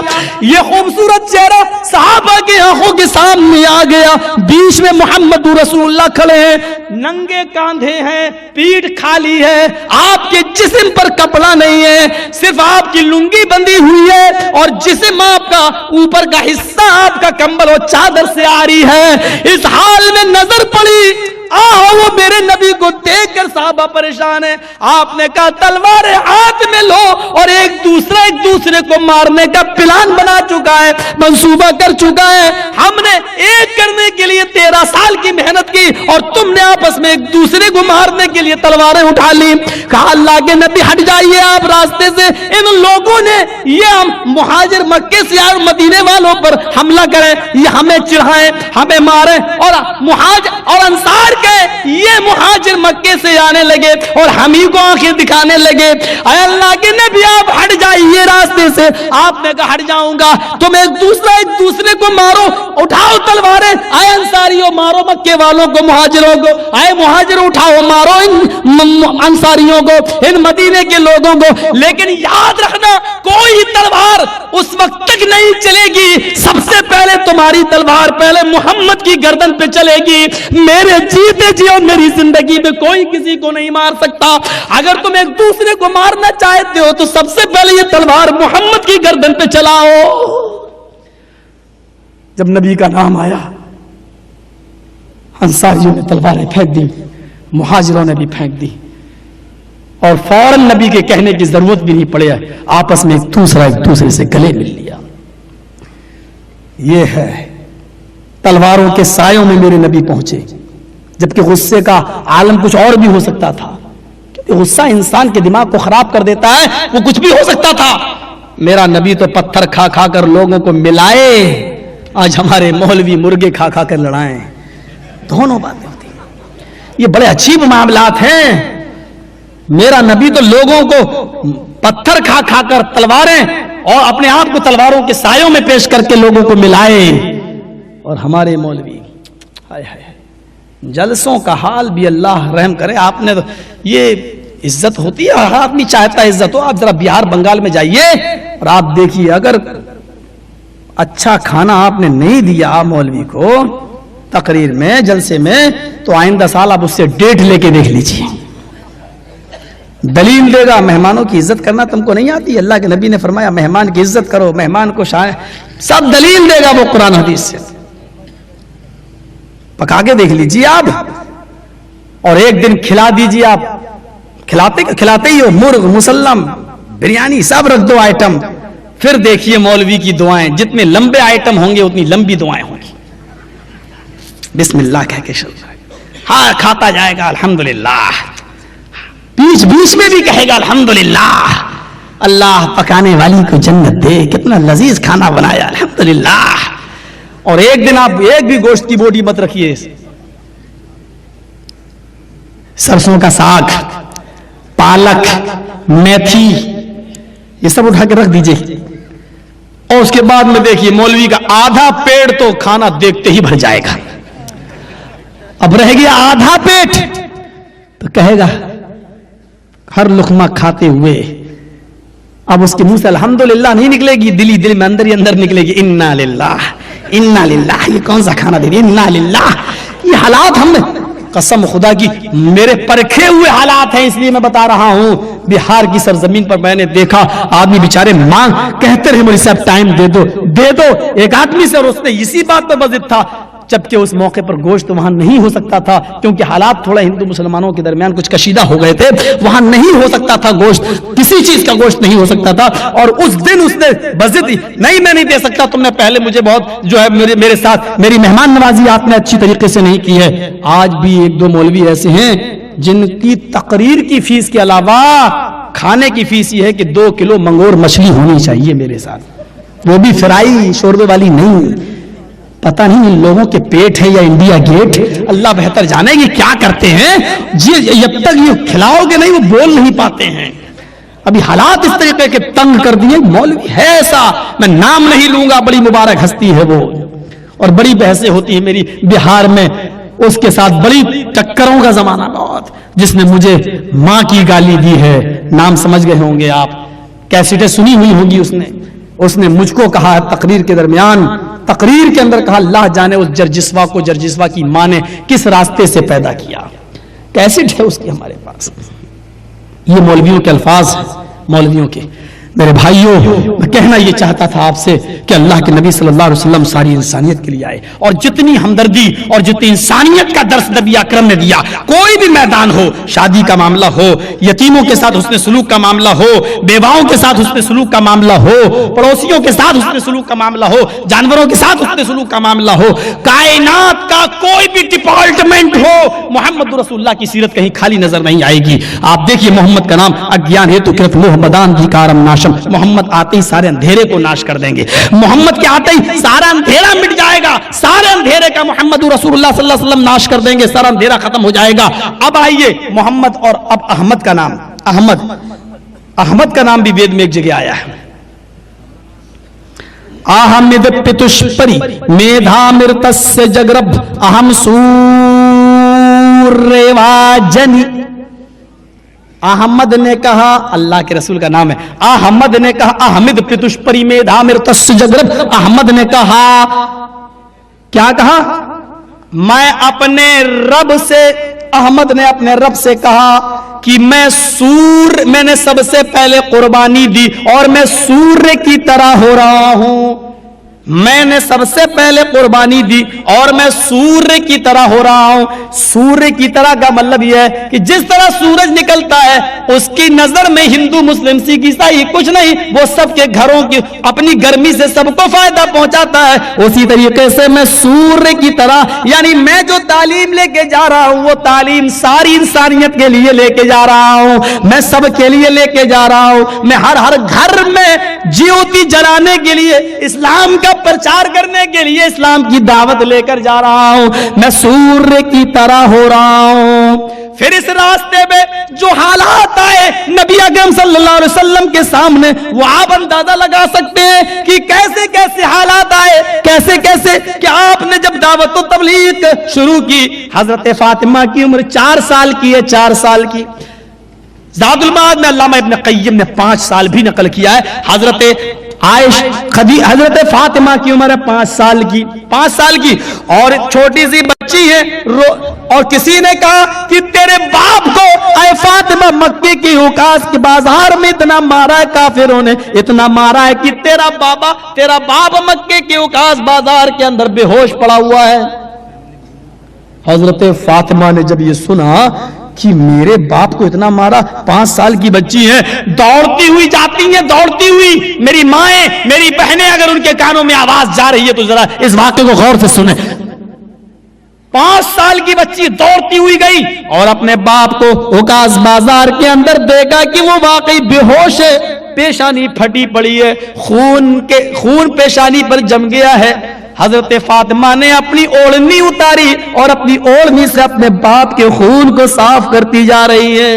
یہ خوبصورت چہرہ صحابہ کی آنکھوں کے سامنے آ گیا. بیچ میں محمد رسول اللہ کھڑے ہیں, ننگے کاندھے ہیں, پیٹھ خالی ہے, آپ کے جسم پر کپڑا نہیں ہے, صرف آپ کی لنگی بندھی ہوئی ہے, اور جسم آپ کا اوپر کا حصہ آپ کا کمبل اور چادر سے آ رہی ہے. اس حال میں نظر پڑی, وہ میرے نبی کو دیکھ کر صحابہ پریشان ہے. آپ نے کہا تلواریں ہاتھ میں لو, اور ایک دوسرے کو مارنے کا پلان بنا چکا ہے, منصوبہ کر چکا ہے. ہم نے ایک کرنے کے لیے 13 سال کی محنت کی, اور تم نے آپس میں ایک دوسرے کو مارنے کے لیے تلواریں اٹھا لی. کہا اللہ کے نبی ہٹ جائیے آپ راستے سے, ان لوگوں نے یہ مہاجر مکے سے اور مدینے والوں پر حملہ کریں, یہ ہمیں چڑھائیں, ہمیں ماریں. اور انصار یہ مہاجر مکے سے آنے لگے اور ہم ہی کو آنکھیں دکھانے لگے. اے اللہ کے نبی آپ ہٹ جائیے راستے سے. آپ نے کہا ہٹ جاؤں گا, تم ایک دوسرے کو مارو, اٹھاؤ تلواریں. اے انصاریوں مارو مکے والوں کو, مہاجروں کو. اے مہاجر اٹھاؤ مارو ان انصاریوں کو, ان مدینے کے لوگوں کو. لیکن یاد رکھنا کوئی تلوار اس وقت تک نہیں چلے گی, سب سے پہلے تمہاری تلوار پہلے محمد کی گردن پہ چلے گی. میرے جیتے جی اور میری زندگی میں کوئی کسی کو نہیں مار سکتا. اگر تم ایک دوسرے کو مارنا چاہتے ہو تو سب سے پہلے یہ تلوار محمد کی گردن پہ چلاؤ. جب نبی کا نام آیا انصاریوں نے تلواریں پھینک دی, مہاجروں نے بھی پھینک دی. اور فوراً نبی کے کہنے کی ضرورت بھی نہیں پڑے، آپس میں ایک دوسرے سے گلے مل لیا۔ یہ ہے تلواروں کے سایوں میں میرے نبی پہنچے، جبکہ غصے کا عالم کچھ اور بھی ہو سکتا تھا، کیونکہ غصہ انسان کے دماغ کو خراب کر دیتا ہے، وہ کچھ بھی ہو سکتا تھا۔ میرا نبی تو پتھر کھا کھا کر لوگوں کو ملائے، آج ہمارے مولوی مرغے کھا کھا کر لڑائیں، دونوں باتیں ہوتی ہیں۔ یہ بڑے عجیب معاملات ہیں۔ میرا نبی تو لوگوں کو پتھر کھا کھا کر تلواریں اور اپنے آپ کو تلواروں کے سایوں میں پیش کر کے لوگوں کو ملائے، اور ہمارے مولوی ہائے ہائے جلسوں کا حال بھی اللہ رحم کرے۔ آپ نے تو یہ عزت ہوتی ہے، ہر آدمی چاہتا ہے عزت ہو۔ آپ ذرا بہار بنگال میں جائیے اور آپ دیکھیے، اگر اچھا کھانا آپ نے نہیں دیا مولوی کو تقریر میں، جلسے میں، تو آئندہ سال آپ اس سے ڈیٹ لے کے دیکھ لیجیے، دلیل دے گا مہمانوں کی عزت کرنا تم کو نہیں آتی۔ اللہ کے نبی نے فرمایا مہمان کی عزت کرو، مہمان کو سب دلیل دے گا وہ قرآن حدیث سے۔ پکا کے دیکھ لیجیے آپ، اور ایک دن کھلا دیجیے آپ، کھلاتے ہی ہو مرغ، مسلم، بریانی سب رکھ دو آئٹم، پھر دیکھیے مولوی کی دعائیں، جتنے لمبے آئٹم ہوں گے اتنی لمبی دعائیں ہوں گی۔ بسم اللہ کہہ کے شروع، ہاں کھاتا جائے گا الحمدللہ، بیچ بیچ میں بھی کہے گا الحمدللہ، اللہ پکانے والی کو جنت دے، کتنا لذیذ کھانا بنایا الحمدللہ۔ اور ایک دن آپ ایک بھی گوشت کی بوٹی مت رکھیے، سرسوں کا ساگ، پالک، میتھی، یہ سب اٹھا کے رکھ دیجئے، اور اس کے بعد میں دیکھیے مولوی کا آدھا پیٹ تو کھانا دیکھتے ہی بھر جائے گا، اب رہ گیا آدھا پیٹ، تو کہے گا ہر لقمہ کھاتے ہوئے اب اس کے منہ سے الحمدللہ نہیں نکلے گی، دل میں اندر ہی اندر نکلے گی انا للہ انا للہ۔ یہ کون سا کھانا دے رہی انا للہ؟ یہ حالات ہم نے قسم خدا کی میرے پرکھے ہوئے حالات ہیں، اس لیے میں بتا رہا ہوں۔ بہار کی سرزمین پر میں نے دیکھا آدمی بیچارے مانگ کہتے رہے مولوی صاحب ٹائم دے دو دے دو، ایک آدمی سے، اور اس نے اسی بات پر بضد تھا، جبکہ اس موقع پر گوشت وہاں نہیں ہو سکتا تھا، کیونکہ حالات تھوڑا ہندو مسلمانوں کے درمیان کچھ کشیدہ ہو گئے تھے، وہاں نہیں ہو سکتا تھا گوشت، کسی چیز کا گوشت نہیں ہو سکتا تھا، اور اس دن اس نے بضد نہیں میں نہیں دے سکتا، تم نے پہلے مجھے بہت جو ہے میرے ساتھ میری مہمان نوازی آپ نے اچھی طریقے سے نہیں کی ہے۔ آج بھی ایک دو مولوی ایسے ہیں جن کی تقریر کی فیس کے علاوہ کھانے کی فیس یہ ہے کہ 2 کلو منگور مچھلی ہونی چاہیے میرے ساتھ، وہ بھی فرائی شوربے والی نہیں۔ پتہ نہیں ان لوگوں کے پیٹ ہے یا انڈیا گیٹ، اللہ بہتر جانے گی کیا کرتے ہیں جب تک یہ کھلاؤ گے نہیں وہ بول نہیں پاتے ہیں۔ ابھی حالات اس طریقے کے تنگ کر دیے، مولوی ہے ایسا، میں نام نہیں لوں گا، بڑی مبارک ہستی ہے وہ، اور بڑی بحثیں ہوتی ہیں میری بہار میں، اس کے ساتھ بڑی ٹکروں کا زمانہ بہت، جس نے مجھے ماں کی گالی دی ہے، نام سمجھ گئے ہوں گے آپ، کیسٹیں سنی ہوئی ہوں گی، اس نے مجھ کو کہا تقریر کے درمیان، تقریر کے اندر کہا اللہ جانے اس جرجسوا کو جرجسوا کی ماں نے کس راستے سے پیدا کیا، کیسٹ ہے اس کی ہمارے پاس۔ یہ مولویوں کے الفاظ ہیں، مولویوں کے۔ میرے بھائیوں، میں کہنا یہ چاہتا تھا آپ سے کہ اللہ کے نبی صلی اللہ علیہ وسلم ساری انسانیت کے لیے آئے، اور جتنی ہمدردی اور جتنی انسانیت کا درس نبی اکرم نے دیا، کوئی بھی میدان ہو، شادی کا معاملہ ہو، یتیموں کے ساتھ حسن سلوک کا معاملہ ہو، بیواؤں کے ساتھ حسن سلوک کا معاملہ ہو، پڑوسیوں کے ساتھ حسن سلوک کا معاملہ ہو، جانوروں کے ساتھ حسن سلوک کا معاملہ ہو، کائنات کا کوئی بھی ڈپارٹمنٹ ہو، محمد رسول اللہ کی سیرت کہیں خالی نظر نہیں آئے گی۔ آپ دیکھیے محمد کا نام اگیان ہیتو کرت محمدان دی کارم ناشم، محمد آتے ہی سارے اندھیرے کو ناش کر دیں گے، محمد کے آتے ہی سارا اندھیرا مٹ جائے گا، سارے اندھیرے کا محمد رسول اللہ صلی اللہ علیہ وسلم ناش کر دیں گے، سارا اندھیرا ختم ہو جائے گا۔ اب آئیے محمد اور اب احمد کا نام، احمد کا نام بھی وید میں ایک جگہ آیا ہے، احمد پتشپری میدھا مرتس جگرب اہم سوریواجنی۔ احمد نے کہا، اللہ کے رسول کا نام ہے، احمد نے کہا، احمد پتشپری میدھا مرتس جگرب، احمد نے کہا، کیا کہا؟ میں اپنے رب سے، احمد نے اپنے رب سے کہا کہ میں نے سب سے پہلے قربانی دی اور میں سورج کی طرح ہو رہا ہوں، میں نے سب سے پہلے قربانی دی اور میں سورج کی طرح ہو رہا ہوں. سورج کی طرح کا مطلب یہ ہے کہ جس طرح سورج نکلتا ہے اس کی نظر میں ہندو مسلم سکھ عیسائی کچھ نہیں, وہ سب کے گھروں کی اپنی گرمی سے سب کو فائدہ پہنچاتا ہے. اسی طریقے سے میں سورج کی طرح, یعنی میں جو تعلیم لے کے جا رہا ہوں وہ تعلیم ساری انسانیت کے لیے لے کے جا رہا ہوں, میں سب کے لیے لے کے جا رہا ہوں. میں ہر گھر میں جیوتی جلانے کے لیے, اسلام کا پرچار کرنے کے لیے اسلام کی دعوت لے کر جا رہا ہوں. میں سورج کی طرح ہو رہا ہوں. پھر اس راستے میں جو حالات آئے نبی اکرم صلی اللہ علیہ وسلم کے سامنے, وہ آپ اندازہ لگا سکتے ہیں کہ کیسے کیسے حالات آئے, کیسے کیسے کہ آپ نے جب دعوت و تبلیغ شروع کی, حضرت فاطمہ کی عمر 4 سال کی ہے, 4 سال کی. زاد المعاد میں علامہ ابن قیم نے 5 سال بھی نقل کیا ہے. حضرت فاطمہ کی عمر ہے 5 سال کی, 5 سال کی, اور چھوٹی سی بچی ہے. اور کسی نے کہا کہ تیرے باپ کو اے فاطمہ مکے کی اوقاس کے بازار میں اتنا مارا ہے کافروں نے, اتنا مارا ہے کہ تیرا باپ مکے کی اوقاس بازار کے اندر بے ہوش پڑا ہوا ہے. حضرت فاطمہ نے جب یہ سنا کہ میرے باپ کو اتنا مارا, 5 سال کی بچی ہے, دوڑتی ہوئی جاتی ہیں, دوڑتی ہوئی. میری مائیں, میری بہنیں اگر ان کے کانوں میں آواز جا رہی ہے تو ذرا اس واقعے کو غور سے سنیں. 5 سال کی بچی دوڑتی ہوئی گئی اور اپنے باپ کو اوقاس بازار کے اندر دیکھا کہ وہ واقعی بے ہوش ہے, پیشانی پھٹی پڑی ہے, خون پیشانی پر جم گیا ہے. حضرت فاطمہ نے اپنی اوڑھنی اتاری اور اپنی اوڑھنی سے اپنے باپ کے خون کو صاف کرتی جا رہی ہے,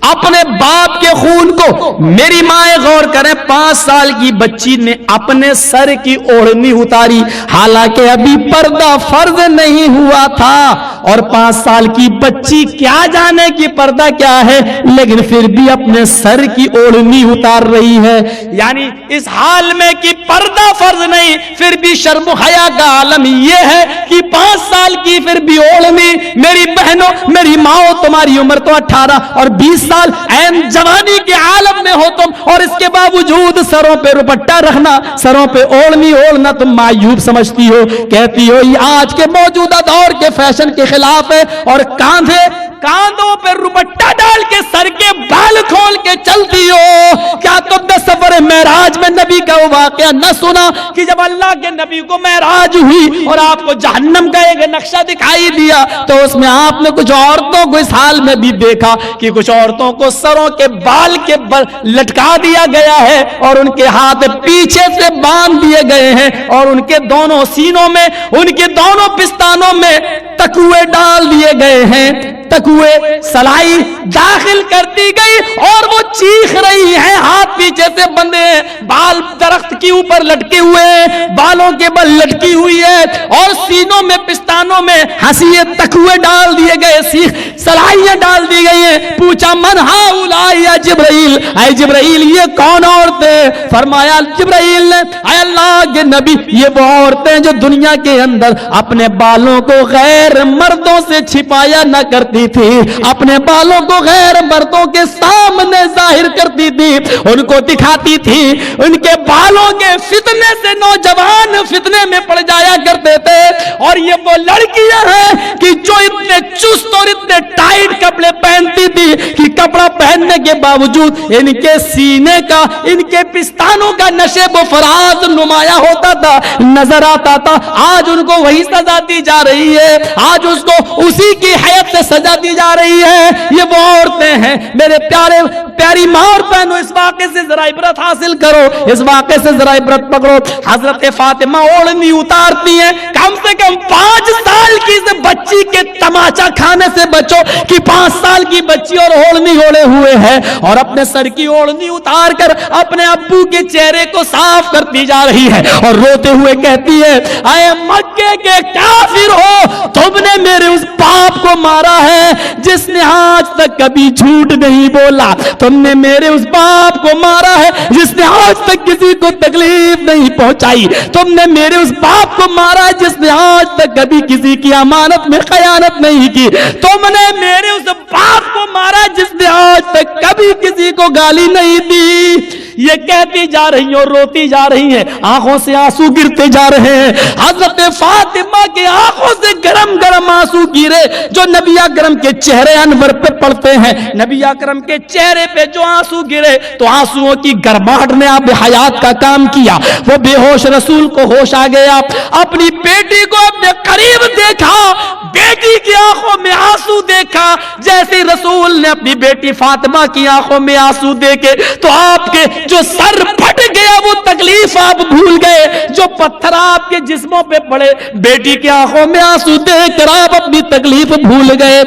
اپنے باپ کے خون کو. میری ماں غور کریں, 5 سال کی بچی نے اپنے سر کی اوڑھنی اتاری, حالانکہ ابھی پردہ فرض نہیں ہوا تھا, اور 5 سال کی بچی کیا جانے کی پردہ کیا ہے, لیکن پھر بھی اپنے سر کی اوڑھنی اتار رہی ہے. یعنی اس حال میں کہ پردہ فرض نہیں, پھر بھی شرم و حیا کا عالم یہ ہے کہ 5 سال کی پھر بھی اوڑھنی. میری بہنوں, میری ماں, تمہاری عمر تو 18 اور 20 این جوانی کے عالم میں ہو تم, اور اس کے باوجود سروں پہ روپٹا رکھنا, سروں پہ اوڑھنی اوڑھنا تم معیوب سمجھتی ہو. کہتی ہو یہ آج کے موجودہ دور کے فیشن کے خلاف ہے, اور کاندھوں پہ روپٹا ڈال کے سر کے بال کھول کے چلتی ہو. کیا تم نے سفر معراج میں نبی کا وہ واقعہ نہ سنا کہ جب اللہ کے نبی کو معراج ہوئی اور آپ کو جہنم کا ایک نقشہ دکھائی دیا, تو اس میں آپ نے کچھ عورتوں کو اس حال میں بھی دیکھا کہ کچھ عورتوں کو سروں کے بال کے لٹکا دیا گیا ہے, اور ان کے ہاتھ پیچھے سے باندھ دیے گئے ہیں, اور ان کے دونوں سینوں میں, ان کے دونوں پستانوں میں تکوے ڈال دیے گئے ہیں. تکوے سلائی داخل کرتی گئی اور وہ چیخ رہی ہے, ہاتھ پیچھے سے بندے ہیں, بال درخت کے اوپر لٹکے ہوئے ہیں, بالوں کے بل لٹکی ہوئی ہے, اور سینوں میں پستانوں میں ہنسیے تکوے ڈال دیے گئے, سلائیاں ڈال دی گئی ہیں. پوچھا من ہؤلاء یا جبرائیل, اے جبرائیل یہ کون عورتیں؟ فرمایا جبرائیل نے, اے اللہ کے نبی یہ وہ عورتیں جو دنیا کے اندر اپنے بالوں کو غیر مردوں سے چھپایا نہ کرتی تھی, اپنے بالوں کو غیر مردوں کے سامنے ظاہر کرتی تھی, ان کو دکھاتی تھی. ان کے بالوں کے فتنے سے نوجوان فتنے میں پڑ جایا کرتے تھے. اور یہ وہ لڑکیاں ہیں کہ جو اتنے چست اور اتنے ٹائٹ کپڑے پہنتی تھی کہ کپڑا پہننے کے باوجود ان کے سینے کا, ان کے پستانوں کا نشیب و فراز نمایاں ہوتا تھا, نظر آتا تھا. آج ان کو وہی سزا دی جا رہی ہے, آج اس کو اسی کی حیثیت سے سزا دی جا رہی ہے. یہ وہ عورتیں ہیں. میرے پیاری ماں اور بہنوں, اس واقعے سے ذرا عبرت حاصل کرو, اس واقعے سے ذرا عبرت پکڑو. حضرت فاطمہ اوڑھنی اتارتی ہیں, کم سے کم 5 سال کی بچی کے تماچا کھانے سے بچو کہ 5 سال کی بچی اور اوڑھنی اوڑھے ہوئے ہے, اور اپنے سر کی اوڑھنی اتار کر اپنے ابو کے چہرے کو صاف کرتی جا رہی ہے, اور روتے ہوئے کہتی ہے, اے مکے کے کافر ہو, تم نے میرے اس باپ کو مارا ہے جس نے آج تک کبھی جھوٹ نہیں بولا, تم نے میرے اس باپ کو مارا ہے جس نے آج تک کسی کو تکلیف نہیں پہنچائی, تم نے میرے اس باپ کو مارا ہے جس نے آج تک کبھی کسی کی امانت میں خیانت نہیں کی, تم نے میرے اس باپ کو مارا جس نے آج تک کبھی کسی کو گالی نہیں دی. یہ یہ کہتی جا رہی ہیں اور روتی جا رہی ہیں, آنکھوں سے آنسو گرتے جا رہے ہیں. حضرت فاطمہ کے آنکھوں سے گرم گرم آنسو گرے جو نبی اکرم کے چہرے انور پہ پڑتے ہیں. نبی اکرم کے چہرے پہ جو آنسو گرے تو آنسوؤں کی گرماہٹ نے آب حیات کا کام کیا. وہ بے ہوش رسول کو ہوش آ گیا, اپنی بیٹی کو اپنے قریب دیکھا, بیٹی کی آنکھوں میں آنسو دیکھا. جیسے رسول نے اپنی بیٹی فاطمہ کی آنکھوں میں آنسو دیکھے تو آپ کے جو سر پھٹ گیا وہ تکلیف آپ بھول گئے, جو پتھر آپ کے جسموں پہ پڑے بیٹی کی آنکھوں میں آنسو دیکھ کر آپ اپنی تکلیف بھول گئے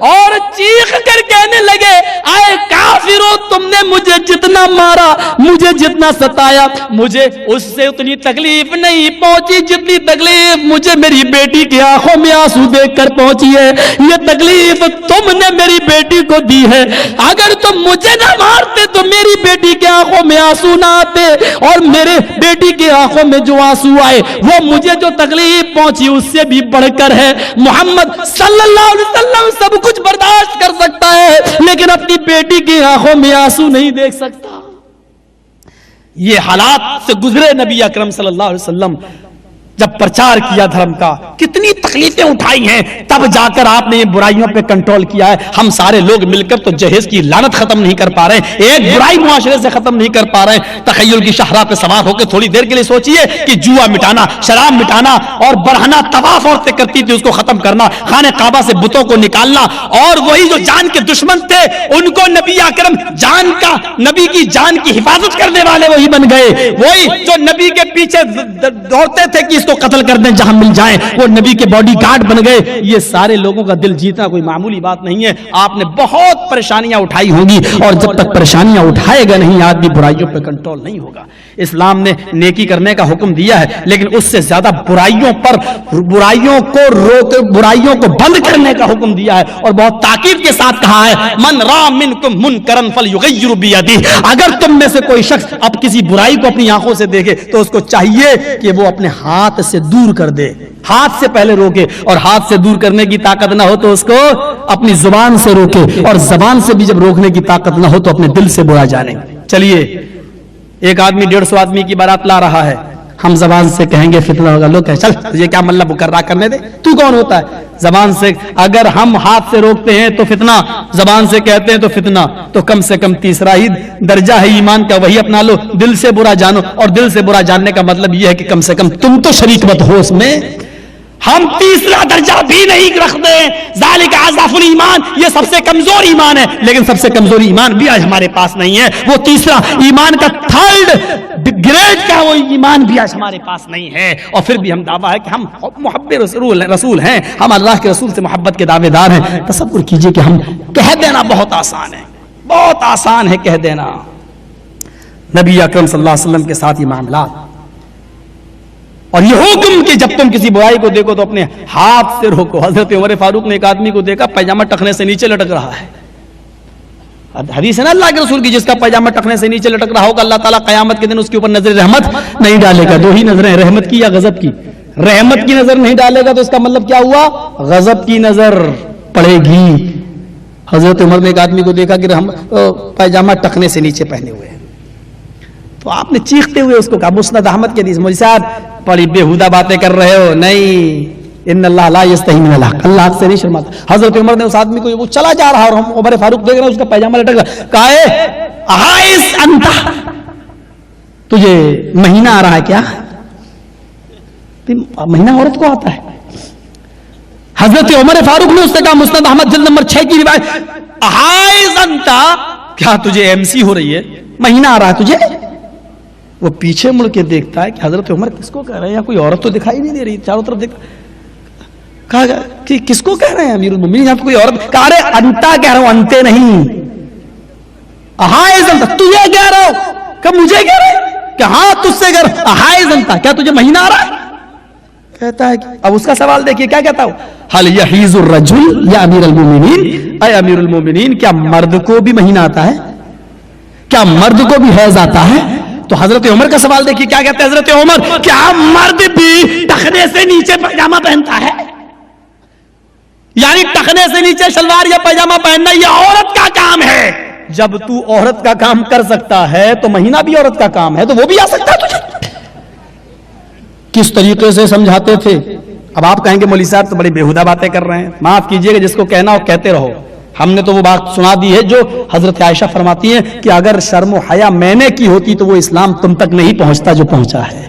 اور چیخ کر کہنے لگے, آئے کافرو, تم نے مجھے جتنا مارا, مجھے جتنا ستایا, مجھے اس سے اتنی تکلیف نہیں پہنچی جتنی تکلیف مجھے میری بیٹی کی آنکھوں میں آنسو دیکھ کر پہنچی ہے. یہ تکلیف تم نے میری بیٹی کو دی ہے. اگر تم مجھے نہ مارتے تو میری بیٹی کی آنکھوں میں آنسو نہ آتے, اور میرے بیٹی کی آنکھوں میں جو آنسو آئے وہ مجھے جو تکلیف پہنچی اس سے بھی بڑھ کر ہے. محمد صلی اللہ علیہ وسلم سب کچھ برداشت کر سکتا ہے لیکن اپنی بیٹی کی آنکھوں میں آنسو نہیں دیکھ سکتا. یہ حالات سے گزرے نبی اکرم صلی اللہ علیہ وسلم, جب پرچار کیا دھرم کا, کتنی تکلیفیں اٹھائی ہیں, تب جا کر آپ نے یہ برائیوں پہ کنٹرول کیا ہے. ہم سارے لوگ مل کر تو جہیز کی لعنت ختم نہیں کر پا رہے ہیں, ایک برائی معاشرے سے ختم نہیں کر پا رہے ہیں. تخیل کی شاہراہ پہ سوار ہو کے تھوڑی دیر کے لیے سوچئے کہ جوا مٹانا, شراب مٹانا اور برہنہ طواف عورتیں کرتی تھی اس کو ختم کرنا, خانہ کعبہ سے بتوں کو نکالنا, اور وہی جو جان کے دشمن تھے ان کو نبی اکرم جان کا, نبی کی جان کی حفاظت کرنے والے وہی بن گئے. وہی جو نبی کے پیچھے دوڑتے تھے کہ اس کو قتل کر دیں جہاں مل جائیں, وہ نبی کے باڈی گارڈ بن گئے. یہ سارے لوگوں کا دل جیتنا کوئی معمولی بات نہیں ہے. آپ نے بہت پریشانیاں اٹھائی ہوں گی, اور جب تک پریشانیاں اٹھائے گا نہیں آدمی برائیوں پہ کنٹرول نہیں ہوگا. اسلام نے نیکی کرنے کا حکم دیا ہے لیکن اس سے زیادہ برائیوں پر, برائیوں کو روک, برائیوں کو بند کرنے کا حکم دیا ہے, اور بہت تاکید کے ساتھ کہا ہے, من را منکم منکرا فلیغیر بیدہ. اگر تم میں سے کوئی شخص اب کسی برائی کو اپنی آنکھوں سے دیکھے تو اس کو چاہیے کہ وہ اپنے ہاتھ سے دور کر دے, ہاتھ سے پہلے روکے, اور ہاتھ سے دور کرنے کی طاقت نہ ہو تو اس کو اپنی زبان سے روکے, اور زبان سے بھی جب روکنے کی طاقت نہ ہو تو اپنے دل سے برا جانے. چلیے, ایک آدمی 150 آدمی کی بارات لا رہا ہے, ہم زبان سے کہیں گے فتنہ ہوگا, لوگ کہیں چل یہ کیا مطلب مکررہ کرنے دے, تو کون ہوتا ہے؟ زبان سے اگر ہم ہاتھ سے روکتے ہیں تو فتنہ, زبان سے کہتے ہیں تو فتنہ, تو کم سے کم تیسرا ہی درجہ ہے ایمان کا, وہی اپنا لو. دل سے برا جانو, اور دل سے برا جاننے کا مطلب یہ ہے کہ کم سے کم تم تو شریک مت ہو اس میں. ہم تیسرا درجہ بھی نہیں رکھتے. ذالک اضعف الایمان, یہ سب سے کمزور ایمان ہے, لیکن سب سے کمزور ایمان بھی آج ہمارے پاس نہیں ہے. وہ تیسرا ایمان کا تھرڈ گریڈ کا وہ ایمان بھی آج ہمارے پاس نہیں ہے, اور پھر بھی ہم دعویٰ ہے کہ ہم محب رسول ہیں, ہم اللہ کے رسول سے محبت کے دعوے دار ہیں. تصور کیجئے کہ ہم کہہ دینا بہت آسان ہے, بہت آسان ہے کہہ دینا. نبی اکرم صلی اللہ علیہ وسلم کے ساتھ یہ معاملات, اور یہ حکم کہ جب تم کسی برائی کو دیکھو تو اپنے ہاتھ سے روکو. حضرت عمر فاروق نے ایک آدمی کو دیکھا پیجامہ ٹخنے سے نیچے لٹک رہا ہے. حدیث ہے نا اللہ کے رسول کی, جس کا پیجامہ ٹخنے سے نیچے لٹک رہا ہوگا اللہ تعالیٰ قیامت کے دن اس کے اوپر نظر رحمت نہیں ڈالے گا. 2 ہی نظریں, رحمت کی یا غضب کی. رحمت کی نظر نہیں ڈالے گا تو اس کا مطلب کیا ہوا, غضب کی نظر پڑے گی. حضرت عمر نے ایک آدمی کو دیکھا کہ پیجامہ ٹخنے سے نیچے پہنے ہوئے ہیں, تو آپ نے چیختے ہوئے اس کو کہا, مسند احمد کے حدیث, مجھ سے بڑی بےہودہ باتیں کر رہے ہو, نہیں, ان اللہ لا یستحی من الحق, اللہ حق سے نہیں شرماتا. حضرت عمر نے اس آدمی کو, وہ چلا جا رہا اور ہم عمر فاروق دیکھ رہے ہیں اس کا پیجامہ لٹک رہا, کہا احائز انت, تجھے مہینہ آ رہا ہے کیا؟ مہینہ عورت کو آتا ہے. حضرت عمر فاروق نے اس سے کہا, مسند احمد جلد نمبر 6 کی روایت, احائز انت, کیا تجھے ایم سی ہو رہی ہے, مہینہ آ رہا ہے تجھے؟ وہ پیچھے مڑ کے دیکھتا ہے کہ حضرت عمر کس کو کہہ رہے ہیں, یا کوئی عورت تو دکھائی نہیں دے رہی, چاروں طرف دیکھتا, کہا کہ کس کو کہہ رہے ہیں امیر المومنین, یہاں تو کوئی عورت, کہا رہے انتا کہہ رہا ہوں, انتے نہیں, احائز انتا, تو یہ کہہ رہا ہو کہ مجھے کہہ رہے کہ ہاں تجھ سے کہہ رہا, احائز انتا, کیا تجھے مہینہ آ رہا ہے؟ کہتا ہے کہ اب اس کا سوال دیکھیے کیا کہتا ہوں, حل یحیز الرجل یا امیر المومنین, اے امیر المومنین کیا مرد کو بھی مہینہ آتا ہے, کیا مرد کو بھی حیض آتا ہے؟ تو حضرت عمر کا سوال دیکھیے کیا کہتے ہیں حضرت عمر, کیا مرد بھی ٹخنے سے نیچے پائجامہ پہنتا ہے؟ یعنی ٹخنے سے نیچے شلوار یا پائجامہ پہننا یہ عورت کا کام ہے, جب تو عورت کا کام کر سکتا ہے تو مہینہ بھی عورت کا کام ہے، تو وہ بھی آ سکتا ہے تجھے۔ کس طریقے سے سمجھاتے تھے۔ اب آپ کہیں گے مولوی صاحب تو بڑی بیہودہ باتیں کر رہے ہیں، معاف کیجئے گا، جس کو کہنا ہو کہتے رہو۔ ہم نے تو وہ بات سنا دی ہے جو حضرت عائشہ فرماتی ہیں کہ اگر شرم و حیا میں نے کی ہوتی تو وہ اسلام تم تک نہیں پہنچتا جو پہنچا ہے،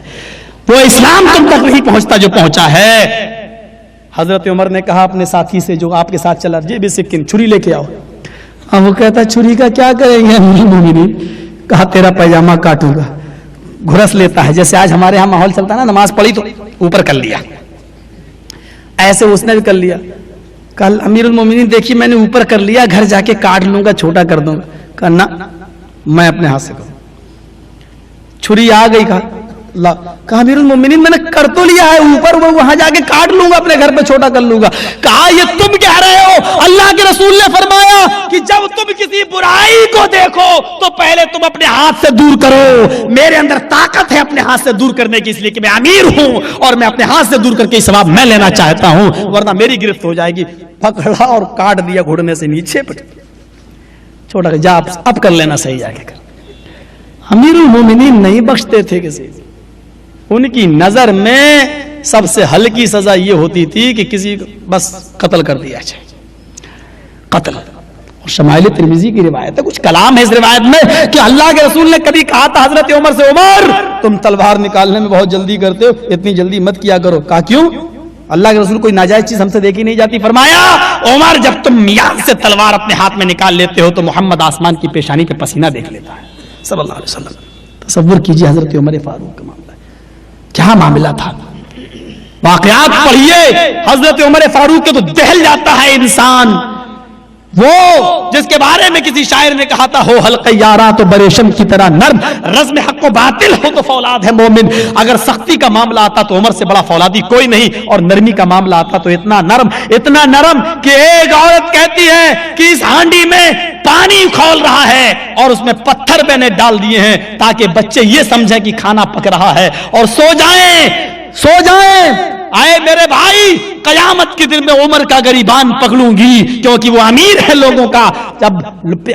وہ اسلام تم تک نہیں پہنچتا جو پہنچا ہے۔ حضرت عمر نے کہا اپنے ساتھی سے جو آپ کے ساتھ چلا، جی بھی سکن چھری لے کے آؤ۔ اب وہ کہتا چھری کا کیا کریں گے امیر المومنین؟ کہا تیرا پیجامہ کاٹوں گا۔ گھرس لیتا ہے، جیسے آج ہمارے ہاں ماحول چلتا نا، نماز پڑھی تو اوپر کر لیا، ایسے اس نے بھی کر لیا۔ کل امیر المومنین دیکھیے میں نے اوپر کر لیا، گھر جا کے کاٹ لوں گا، چھوٹا کر دوں گا۔ کہا نہ، میں اپنے ہاتھ سے کروں۔ چھری آ گئی، کہا امیر المومنین میں نے کر تو لیا ہے اوپر، میں وہاں جا کے کاٹ لوں گا، اپنے گھر پہ چھوٹا کر لوں گا۔ کہا یہ تم کہہ رہے ہو، اللہ کے رسول نے فرمایا کہ جب تم کسی برائی کو دیکھو تو پہلے تم اپنے ہاتھ سے دور کرو۔ میرے اندر طاقت ہے اپنے ہاتھ سے دور کرنے کی، اس لیے کہ میں امیر ہوں اور میں اپنے ہاتھ سے دور کر کے ثواب میں لینا چاہتا ہوں، ورنہ میری گرفت ہو جائے گی۔ پکڑا اور کاٹ دیا گھڑنے سے نیچے، چھوٹا کہ جا اب کر لینا، صحیح جا کے کر۔ امیر المومنین نہیں بخشتے تھے کسی، ان کی نظر میں سب سے ہلکی سزا یہ ہوتی تھی کہ کسی کو بس قتل کر دیا جائے، قتل۔ اور شمائل ترمذی کی روایت ہے، کچھ کلام ہے اس روایت میں کہ اللہ کے رسول نے کبھی کہا تھا حضرت عمر سے، عمر تم تلوار نکالنے میں بہت جلدی کرتے ہو، اتنی جلدی مت کیا کرو۔ کہا کیوں؟ اللہ کے رسول کوئی ناجائز چیز ہم سے دیکھی نہیں جاتی۔ فرمایا عمر جب تم میان سے تلوار اپنے ہاتھ میں نکال لیتے ہو تو محمد آسمان کی پیشانی پہ پسینہ دیکھ لیتا ہے، صلی اللہ علیہ وسلم۔ تصور کیجئے حضرت عمر فاروق کا معاملہ کیا معاملہ تھا۔ واقعات پڑھیے حضرت عمر فاروق کے تو دہل جاتا ہے انسان۔ وہ جس کے بارے میں کسی شاعر نے کہا تھا، ہو حلقہ یاراں تو بریشم کی طرح نرم، رزم حق و باطل ہو تو فولاد ہے مومن۔ اگر سختی کا معاملہ آتا تو عمر سے بڑا فولادی کوئی نہیں، اور نرمی کا معاملہ آتا تو اتنا نرم کہ ایک عورت کہتی ہے کہ اس ہانڈی میں پانی کھول رہا ہے اور اس میں پتھر میں نے ڈال دیے ہیں تاکہ بچے یہ سمجھیں کہ کھانا پک رہا ہے اور سو جائیں۔ آئے میرے بھائی، قیامت کے دن میں عمر کا گریبان پکڑوں گی، کیونکہ وہ امیر ہے لوگوں کا، جب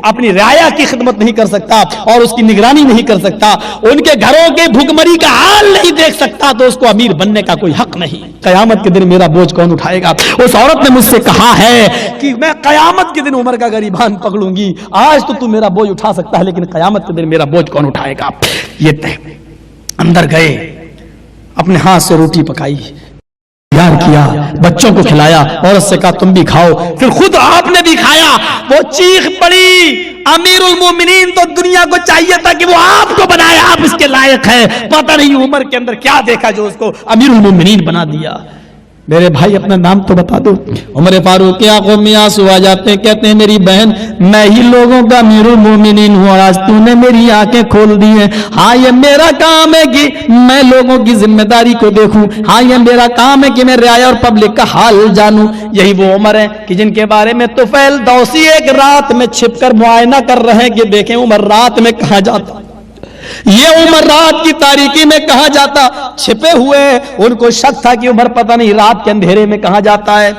اپنی رعایا کی خدمت نہیں کر سکتا اور اس کی نگرانی نہیں کر سکتا، ان کے گھروں کے بھوکمری کا حال نہیں دیکھ سکتا، تو اس کو امیر بننے کا کوئی حق نہیں۔ قیامت کے دن میرا بوجھ کون اٹھائے گا؟ اس عورت نے مجھ سے کہا ہے کہ میں قیامت کے دن عمر کا گریبان پکڑوں گی۔ آج تو میرا بوجھ اٹھا سکتا ہے، لیکن قیامت کے دن میرا بوجھ کون اٹھائے گا؟ یہ اندر گئے، اپنے ہاتھ سے روٹی پکائی، تیار کیا، بچوں کو کھلایا، عورت سے کہا تم بھی کھاؤ، پھر خود آپ نے بھی کھایا۔ وہ چیخ پڑی، امیر المومنین تو دنیا کو چاہیے تھا کہ وہ آپ کو بنایا، آپ اس کے لائق ہیں، پتہ نہیں عمر کے اندر کیا دیکھا جو اس کو امیر المومنین بنا دیا۔ میرے بھائی اپنا نام تو بتا دو۔ عمر فاروق کی آنکھوں میں آنسو آ جاتے ہیں، کہتے ہیں میری بہن میں ہی لوگوں کا امیر المومنین ہوں اور آج تو نے میری آنکھیں کھول دی ہیں۔ ہاں یہ میرا کام ہے کہ میں لوگوں کی ذمہ داری کو دیکھوں، ہاں یہ میرا کام ہے کہ میں رعایا اور پبلک کا حال جانوں۔ یہی وہ عمر ہیں کہ جن کے بارے میں طفیل دوسی ایک رات میں چھپ کر معائنہ کر رہے ہیں کہ دیکھیں عمر رات میں کہاں جاتا، یہ عمر رات کی تاریکی میں کہاں جاتا، چھپے ہوئے ان کو شک تھا کہ عمر پتہ نہیں رات کے اندھیرے میں کہاں جاتا ہے۔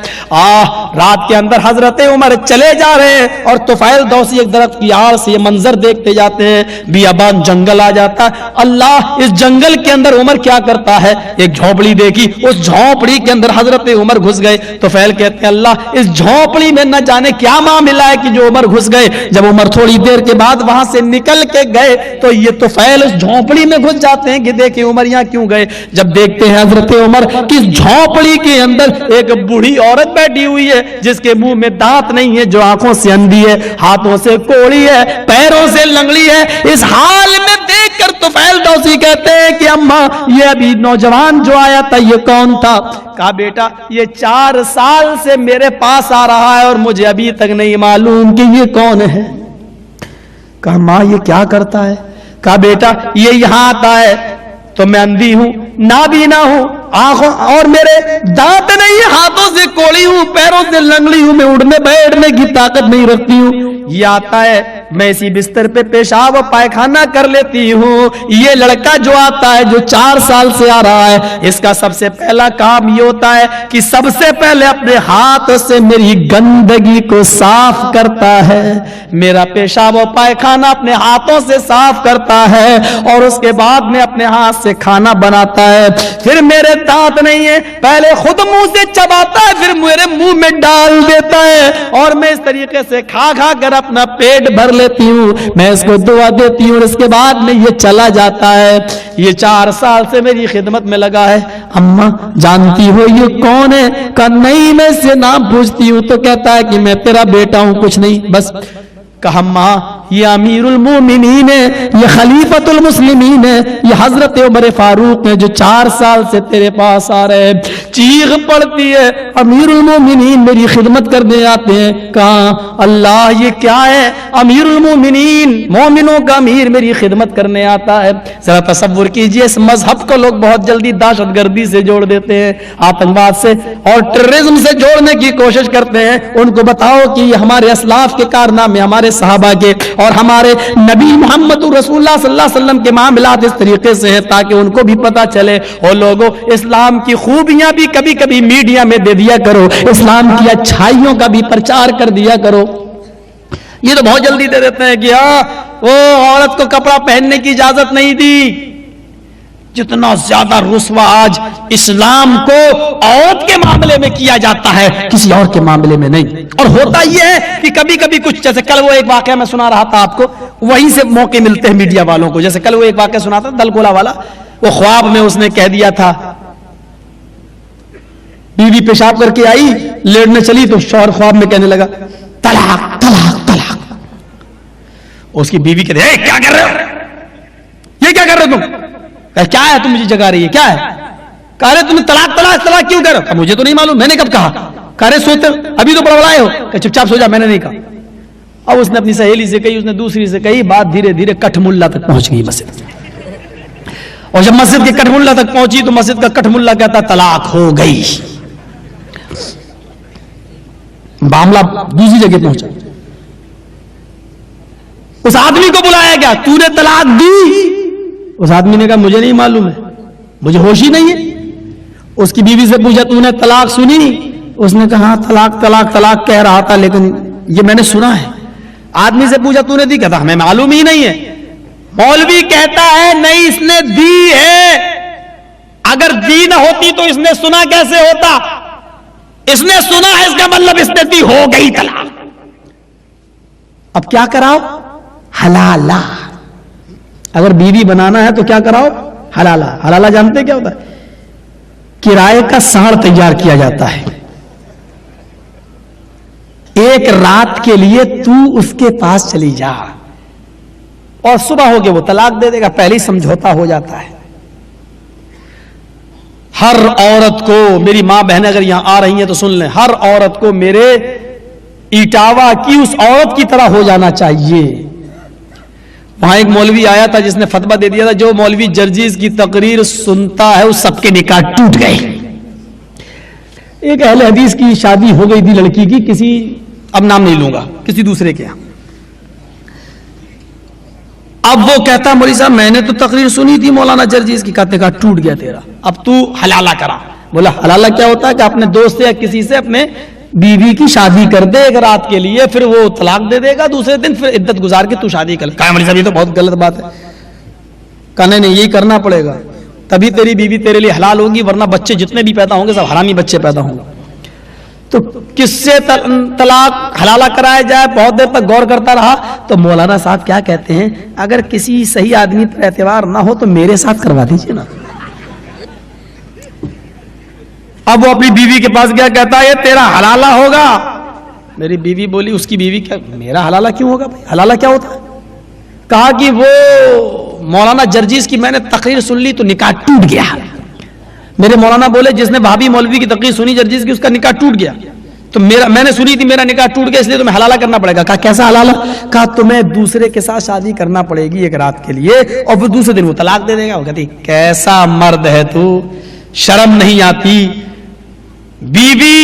رات کے اندر حضرت عمر چلے جا رہے ہیں اور طفیل دوسی ایک درخت کی آڑ سے یہ منظر دیکھتے جاتے ہیں، بیابان جنگل آ جاتا ہے۔ اللہ، اس جنگل کے اندر عمر کیا کرتا ہے؟ ایک جھونپڑی دیکھی، اس جھونپڑی کے اندر حضرت عمر گھس گئے۔ طفیل کہتے ہیں اللہ، اس جھونپڑی میں نہ جانے کیا معاملہ ہے کہ جو عمر گھس گئے۔ جب عمر تھوڑی دیر کے بعد وہاں سے نکل کے گئے تو یہ طفیل اس جھونپڑی میں گھس جاتے ہیں کہ دیکھیں عمر یہاں کیوں گئے۔ جب دیکھتے ہیں حضرت عمر کہ اس جھونپڑی کے اندر ایک بوڑھی عورت بیٹھی ہوئی ہے جس کے منہ میں دانت نہیں ہے، جو آنکھوں سے اندھی ہے، ہاتھوں سے کوڑی ہے، پیروں سے لنگڑی ہے۔ اس حال میں دیکھ کر طفیل دوسی کہتے ہیں کہ اماں یہ ابھی نوجوان جو آیا تھا یہ کون تھا؟ کہا بیٹا یہ 4 سال سے میرے پاس آ رہا ہے اور مجھے ابھی تک نہیں معلوم کہ یہ کون ہے۔ کہا ماں یہ کیا کرتا ہے؟ کہا بیٹا یہ یہاں آتا ہے تو میں اندھی ہوں، نابینا ہوں، آنکھوں اور میرے دانت نہیں، ہاتھوں سے کوڑی ہوں، پیروں سے لنگڑی ہوں، میں اڑنے بیٹھنے کی طاقت نہیں رکھتی ہوں۔ یہ آتا ہے میں اسی بستر پہ پیشاب و پائخانہ کر لیتی ہوں. یہ لڑکا جو آتا ہے جو 4 سال سے آ رہا ہے, اس کا سب سے پہلا کام یہ ہوتا ہے کہ سب سے پہلے اپنے ہاتھ سے میری گندگی کو صاف کرتا ہے, میرا پیشاب و پائخانہ اپنے ہاتھوں سے صاف کرتا ہے, اور اس کے بعد میں اپنے ہاتھ سے کھانا بناتا ہے. پھر میرے دانت نہیں ہے, پہلے خود منہ سے چباتا ہے, پھر میرے منہ میں ڈال دیتا ہے, اور میں اس طریقے سے کھا کھا کر اپنا پیٹ بھر لیتی ہوں. میں اس کو دعا دیتی ہوں اور اس کے بعد میں یہ چلا جاتا ہے. یہ 4 سال سے میری خدمت میں لگا ہے. اماں جانتی ہو یہ کون ہے؟ کہ نہیں. میں سے نام پوچھتی ہوں تو کہتا ہے کہ میں تیرا بیٹا ہوں, کچھ نہیں بس. کہا ماں یہ امیر المومنین ہے, یہ خلیفۃ المسلمین ہے, یہ حضرت عمر فاروق ہے جو 4 سال سے تیرے پاس آ رہے ہیں. چیخ پڑتی ہے امیر المومنین میری خدمت کرنے آتے ہیں. کہا اللہ یہ کیا ہے؟ امیر المومنین مومنوں کا امیر میری خدمت کرنے آتا ہے. ذرا تصور کیجئے اس مذہب کو لوگ بہت جلدی دہشت گردی سے جوڑ دیتے ہیں, آتنکواد سے اور ٹیررزم سے جوڑنے کی کوشش کرتے ہیں. ان کو بتاؤ کہ یہ ہمارے اسلاف کے کارنامے, ہمارے صحابہ کے اور ہمارے نبی محمد رسول اللہ صلی اللہ علیہ وسلم کے معاملات اس طریقے سے ہیں تاکہ ان کو بھی پتا چلے. اور لوگوں اسلام کی خوبیاں بھی کبھی کبھی میڈیا میں دے دیا کرو, اسلام کی اچھائیوں کا بھی پرچار کر دیا کرو. یہ تو بہت جلدی دے دیتے ہیں کہ ہاں وہ عورت کو کپڑا پہننے کی اجازت نہیں دی. جتنا زیادہ رسوا آج اسلام کو عورت کے معاملے میں کیا جاتا ہے کسی اور کے معاملے میں نہیں. اور ہوتا یہ ہے کہ کبھی کبھی کچھ, جیسے کل وہ ایک واقعہ میں سنا رہا تھا آپ کو, وہیں سے موقع ملتے ہیں میڈیا والوں کو. جیسے کل وہ ایک واقعہ سنا تھا دل گولا والا, وہ خواب میں اس نے کہہ دیا تھا, بیوی پیشاب کر کے آئی, لیٹنے چلی تو شوہر خواب میں کہنے لگا طلاق طلاق طلاق. اس کی بیوی کہتے ہیں کیا کر رہے ہو, یہ کیا کر رہے ہو تم, کیا ہے تم مجھے جگا رہی ہے, کیا ہے؟ کہہ رہے تم طلاق طلاق طلاق کیوں کر رہے ہو؟ مجھے تو نہیں معلوم, میں نے کب کہا. کہہ رہے سوتے ابھی تو بڑبڑائے ہو, کہ چپ چاپ سو جا, میں نے نہیں کہا. اب اس نے اپنی سہیلی سے کہی, اس نے دوسری سے کہی, بات دھیرے دھیرے کٹھ ملا تک پہنچ گئی مسجد. اور جب مسجد کے کٹھ ملا تک پہنچی تو مسجد کا کٹھ ملا کہتا طلاق ہو گئی. معاملہ دوسری جگہ پہنچا. اس آدمی کو بلایا گیا, تو نے طلاق دی؟ اس آدمی نے کہا مجھے نہیں معلوم ہے, مجھے ہوش ہی نہیں ہے. اس کی بیوی سے پوچھا تو نے طلاق سنی؟ اس نے کہا طلاق طلاق طلاق کہہ رہا تھا لیکن یہ میں نے سنا ہے. آدمی سے پوچھا تو نے دی؟ کہتا ہمیں معلوم ہی نہیں ہے. مولوی کہتا ہے نہیں اس نے دی ہے, اگر دی نہ ہوتی تو اس نے سنا کیسے ہوتا؟ اس نے سنا ہے, اس کا مطلب اس نے دی, ہو گئی طلاق. اب کیا کراؤ؟ حلالہ. اگر بیوی بنانا ہے تو کیا کراؤ؟ حلالہ. حلالہ جانتے کیا ہوتا ہے؟ کرائے کا ساڑھ تیار کیا جاتا ہے, ایک رات کے لیے تو اس کے پاس چلی جا اور صبح ہو کے وہ طلاق دے دے گا, پہلے ہی سمجھوتا ہو جاتا ہے. ہر عورت کو, میری ماں بہنیں اگر یہاں آ رہی ہیں تو سن لیں, ہر عورت کو میرے اٹاوا کی اس عورت کی طرح ہو جانا چاہیے. وہاں ایک مولوی آیا تھا جس نے فتویٰ دے دیا تھا جو مولوی جرجیز کی تقریر سنتا ہے اس سب کے نکاح ٹوٹ گئے. ایک اہل حدیث کی شادی ہو گئی تھی لڑکی کی, کسی, اب نام نہیں لوں گا, کسی دوسرے کے. اب وہ کہتا مولوی صاحب میں نے تو تقریر سنی تھی مولانا جرجیز کی, کہتے کہا ٹوٹ گیا تیرا, اب تو حلالہ کرا. بولا حلالہ کیا ہوتا ہے کہ اپنے دوست یا کسی سے اپنے بیوی کی شادی کر دے ایک رات کے لیے, پھر وہ طلاق دے دے گا, دوسرے دن پھر عدت گزار کے تو شادی کر. کہا مولوی صاحب یہ تو بہت غلط بات ہے. کہا نہیں یہی کرنا پڑے گا, تبھی تیری بیوی تیرے لیے حلال ہوگی, ورنہ بچے جتنے بھی پیدا ہوں گے سب حرامی بچے پیدا ہوں گے. تو کس سے طلاق حلالہ کرایا جائے, بہت دیر تک غور کرتا رہا. تو مولانا صاحب کیا کہتے ہیں, اگر کسی صحیح آدمی پر اعتبار نہ ہو تو میرے ساتھ کروا دیجیے نا. اب وہ اپنی بیوی کے پاس گیا, کہتا ہے یہ تیرا حلالہ ہوگا. میری بیوی بولی, اس کی بیوی کیا میرا حلالہ کیوں ہوگا بھائی, حلالہ کیا ہوتا ہے؟ کہا کہ وہ مولانا جرجیز کی میں نے تقریر سن لی تو نکاح ٹوٹ گیا. میرے مولانا بولے جس نے بھابی مولوی کی تقریر سنی جرجیز کی اس کا نکاح ٹوٹ گیا, تو میں نے سنی تھی میرا نکاح ٹوٹ گیا اس لیے تمہیں حلالہ کرنا پڑے گا. کہا کیسا حلالہ؟ کہا تمہیں دوسرے کے ساتھ شادی کرنا پڑے گی ایک رات کے لیے اور پھر دوسرے دن وہ طلاق دے دے گا. وہ کہتی کیسا مرد ہے تو, شرم نہیں آتی, بیوی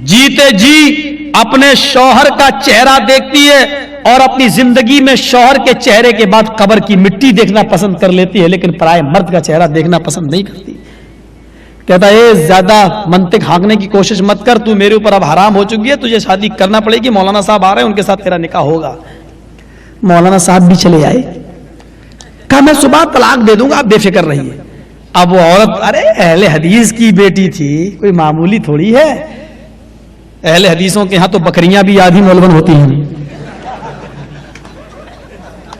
جیتے جی اپنے شوہر کا چہرہ دیکھتی ہے اور اپنی زندگی میں شوہر کے چہرے کے بعد قبر کی مٹی دیکھنا پسند کر لیتی ہے، لیکن پرائے مرد کا چہرہ دیکھنا پسند نہیں کرتی. کہتا ہے زیادہ منطق ہانکنے کی کوشش مت کر، تو میرے اوپر اب حرام ہو چکی ہے، تجھے شادی کرنا پڑے گی. مولانا صاحب آ رہے ہیں، ان کے ساتھ تیرا نکاح ہوگا. مولانا صاحب بھی چلے آئے، کہا میں صبح طلاق دے دوں گا، آپ بے فکر رہیے. اب وہ عورت، ارے اہل حدیث کی بیٹی تھی، کوئی معمولی تھوڑی ہے. اہل حدیثوں کے ہاں تو بکریاں بھی آدھی مولون ہوتی ہیں.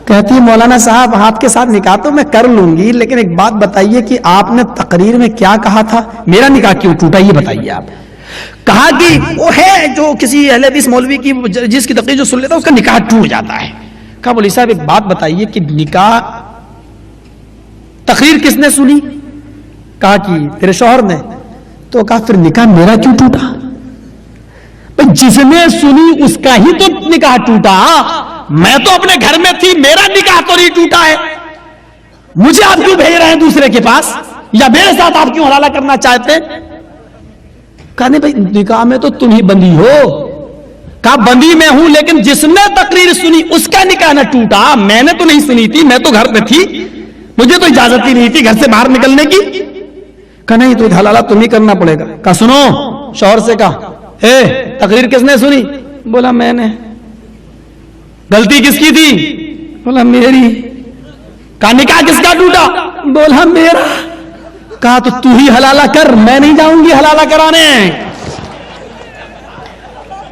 کہتی ہے مولانا صاحب آپ کے ساتھ نکاح تو میں کر لوں گی، لیکن ایک بات بتائیے کہ آپ نے تقریر میں کیا کہا تھا، میرا نکاح کیوں ٹوٹا یہ بتائیے آپ. کہا کہ وہ ہے جو کسی اہل حدیث مولوی کی جس کی تقریر جو سن لیتا ہے اس کا نکاح ٹوٹ جاتا ہے. کہا مولوی صاحب ایک بات بتائیے کہ نکاح تقریر کس نے سنی؟ کہا کہ تیرے شوہر نے. تو کہا پھر نکاح میرا کیوں ٹوٹا؟ جس نے سنی اس کا ہی تو نکاح ٹوٹا، میں تو اپنے گھر میں تھی، میرا نکاح تو نہیں ٹوٹا ہے. مجھے آپ کیوں بھیج رہے ہیں دوسرے کے پاس، یا میرے ساتھ آپ کیوں حلالہ کرنا چاہتے ہیں؟ کہا نہیں بھائی نکاح میں تو تم ہی بندی ہو. کہا بندی میں ہوں، لیکن جس نے تقریر سنی اس کا نکاح نہ ٹوٹا، میں نے تو نہیں سنی تھی، میں تو گھر پہ تھی، مجھے تو اجازت ہی نہیں تھی گھر سے باہر نکلنے کی. کہا نہیں تو حلالہ تم ہی کرنا پڑے گا. کہا سنو، شوہر سے کہا تقریر کس نے سنی؟ بولا میں نے. غلطی کس کی تھی؟ بولا میری. کہا نکاح کس کا ٹوٹا؟ بولا میرا. کہا تو ہی حلالہ کر، میں نہیں جاؤں گی حلالہ کرانے.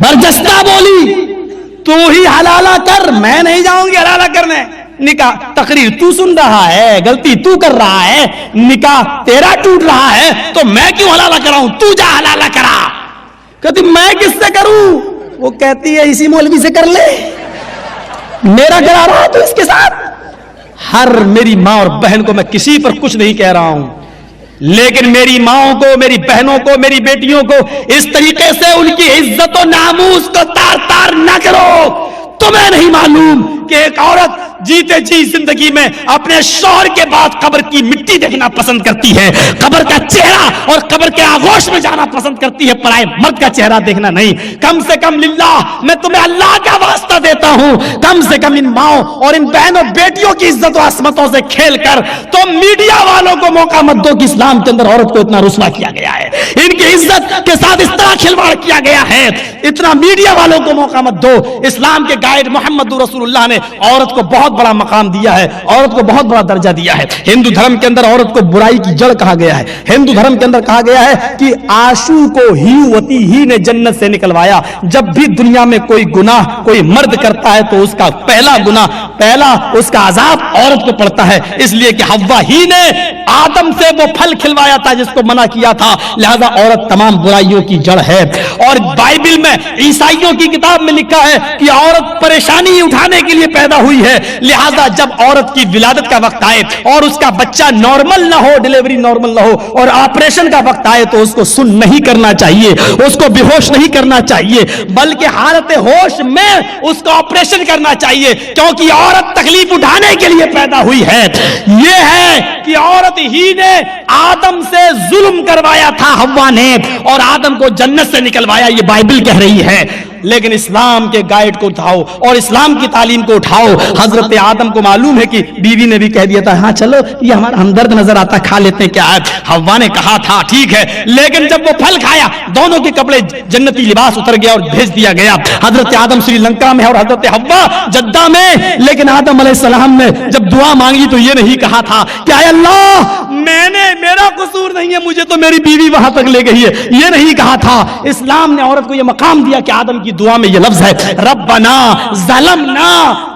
برجستہ بولی تو ہی حلالہ کر، میں نہیں جاؤں گی حلالہ کرنے. نکاح تقریر تو سن رہا ہے، غلطی تو کر رہا ہے، نکاح تیرا ٹوٹ رہا ہے، تو میں کیوں حلالہ کراؤں؟ تو جا حلالہ کرا. کہتی میں کس سے کروں؟ وہ کہتی ہے اسی مولوی سے کر لے، میرا کرا رہا ہے تو اس کے ساتھ. ہر میری ماں اور بہن کو میں کسی پر کچھ نہیں کہہ رہا ہوں، لیکن میری ماؤں کو، میری بہنوں کو، میری بیٹیوں کو اس طریقے سے ان کی عزت و ناموس کو تار تار نہ کرو. تمہیں نہیں معلوم کہ ایک عورت جیتے جی زندگی میں اپنے شوہر کے بعد قبر کی مٹی دیکھنا پسند کرتی ہے، قبر کا چہرہ اور قبر کے آغوش میں جانا پسند کرتی ہے، پرائے مرد کا چہرہ دیکھنا نہیں. کم سے کم للہ میں تمہیں اللہ کا واسطہ دیتا ہوں، کم سے کم ان ماؤں اور ان بہنوں بیٹیوں کی عزت و عصمتوں سے کھیل کر تو میڈیا والوں کو موقع مت دو کہ اسلام کے اندر عورت کو اتنا رسوا کیا گیا ہے، ان کی عزت کے ساتھ اس طرح کھلواڑ کیا گیا ہے. اتنا میڈیا والوں کو موقع مت دو. اسلام کے گائیڈ محمد رسول اللہ نے عورت کو بہت بڑا مقام دیا ہے، عورت کو بہت بڑا درجہ دیا ہے. ہندو دھرم کے اندر عورت کو برائی کی جڑ کہا گیا ہے. ہندو دھرم کے اندر کہا گیا ہے کہ آشو کو ہیوتی ہی نے جنت سے نکلوایا. جب بھی دنیا میں کوئی گناہ کوئی مرد کرتا ہے تو اس کا پہلا گناہ، پہلا اس کا عذاب عورت کو پڑتا ہے، اس لیے کہ حوا ہی نے آدم سے وہ پھل کھلوایا تھا جس کو منع کیا تھا، لہذا عورت تمام برائیوں کی جڑ ہے. اور بائبل میں عیسائیوں کی کتاب میں لکھا ہے کہ عورت پریشانی اٹھانے کے لیے پیدا ہوئی ہے، لہذا جب عورت کی ولادت کا وقت آئے اور اس کا بچہ نارمل نہ ہو، ڈیلیوری نارمل نہ ہو اور آپریشن کا وقت آئے تو اس کو سن نہیں کرنا چاہیے، اس کو بے ہوش نہیں کرنا چاہیے، بلکہ حالت ہوش میں اس کا آپریشن کرنا چاہیے، کیونکہ عورت تکلیف اٹھانے کے لیے پیدا ہوئی ہے. یہ ہے کہ عورت ہی نے آدم سے ظلم کروایا تھا حوا نے، اور آدم کو جنت سے نکلوایا، یہ بائبل کہہ رہی ہے. لیکن اسلام کے گائیڈ کو اٹھاؤ اور اسلام کی تعلیم کو اٹھاؤ. حضرت آدم کو معلوم ہے کہ بیوی نے بھی کہہ دیا تھا ہاں چلو یہ ہمارا ہمدرد نظر آتا کھا لیتے ہیں، کیا ہے. حوا نے کہا تھا ٹھیک ہے، لیکن جب وہ پھل کھایا دونوں کے کپڑے جنتی لباس اتر گیا اور بھیج دیا گیا. حضرت آدم سری لنکا میں اور حضرت حوا جدہ میں، لیکن آدم علیہ السلام نے جب دعا مانگی تو یہ نہیں کہا تھا کہ اے اللہ میرا قصور نہیں ہے، مجھے تو میری بیوی وہاں تک لے گئی ہے، یہ نہیں کہا تھا. اسلام نے عورت کو یہ مقام دیا کہ آدم کی دعا میں یہ لفظ ہے ربنا ظلمنا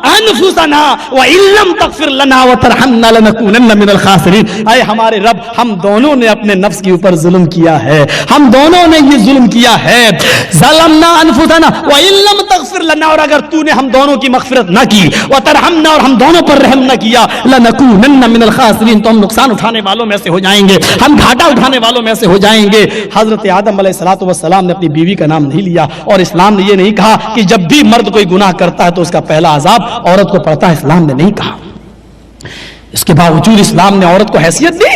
انفسنا وان لم تغفر لنا وترحمنا لنكونن من الخاسرین. اے ہمارے رب ہم دونوں نے اپنے نفس کے اوپر ظلم کیا ہے، ہم دونوں نے یہ ظلم کیا ہے. ظلمنا انفسنا وان لم تغفر لنا، اور اگر تو نے ہم دونوں کی مغفرت نہ کی، وترحمنا، اور ہم دونوں پر رحم نہ کیا، لنكونن من الخاسرین، تو ہم نقصان اٹھانے والوں میں سے ہو جائیں گے، ہم گھاٹا اٹھانے والوں میں سے ہو جائیں گے. حضرت آدم علیہ الصلوۃ والسلام نے اپنی بیوی کا نام نہیں لیا، اور اسلام نے یہ نہیں کہا کہ جب بھی مرد کوئی گناہ کرتا ہے تو اس کا پہلا عذاب عورت کو پڑتا ہے، اسلام نے نہیں کہا. اس کے باوجود اسلام نے عورت کو حیثیت دی.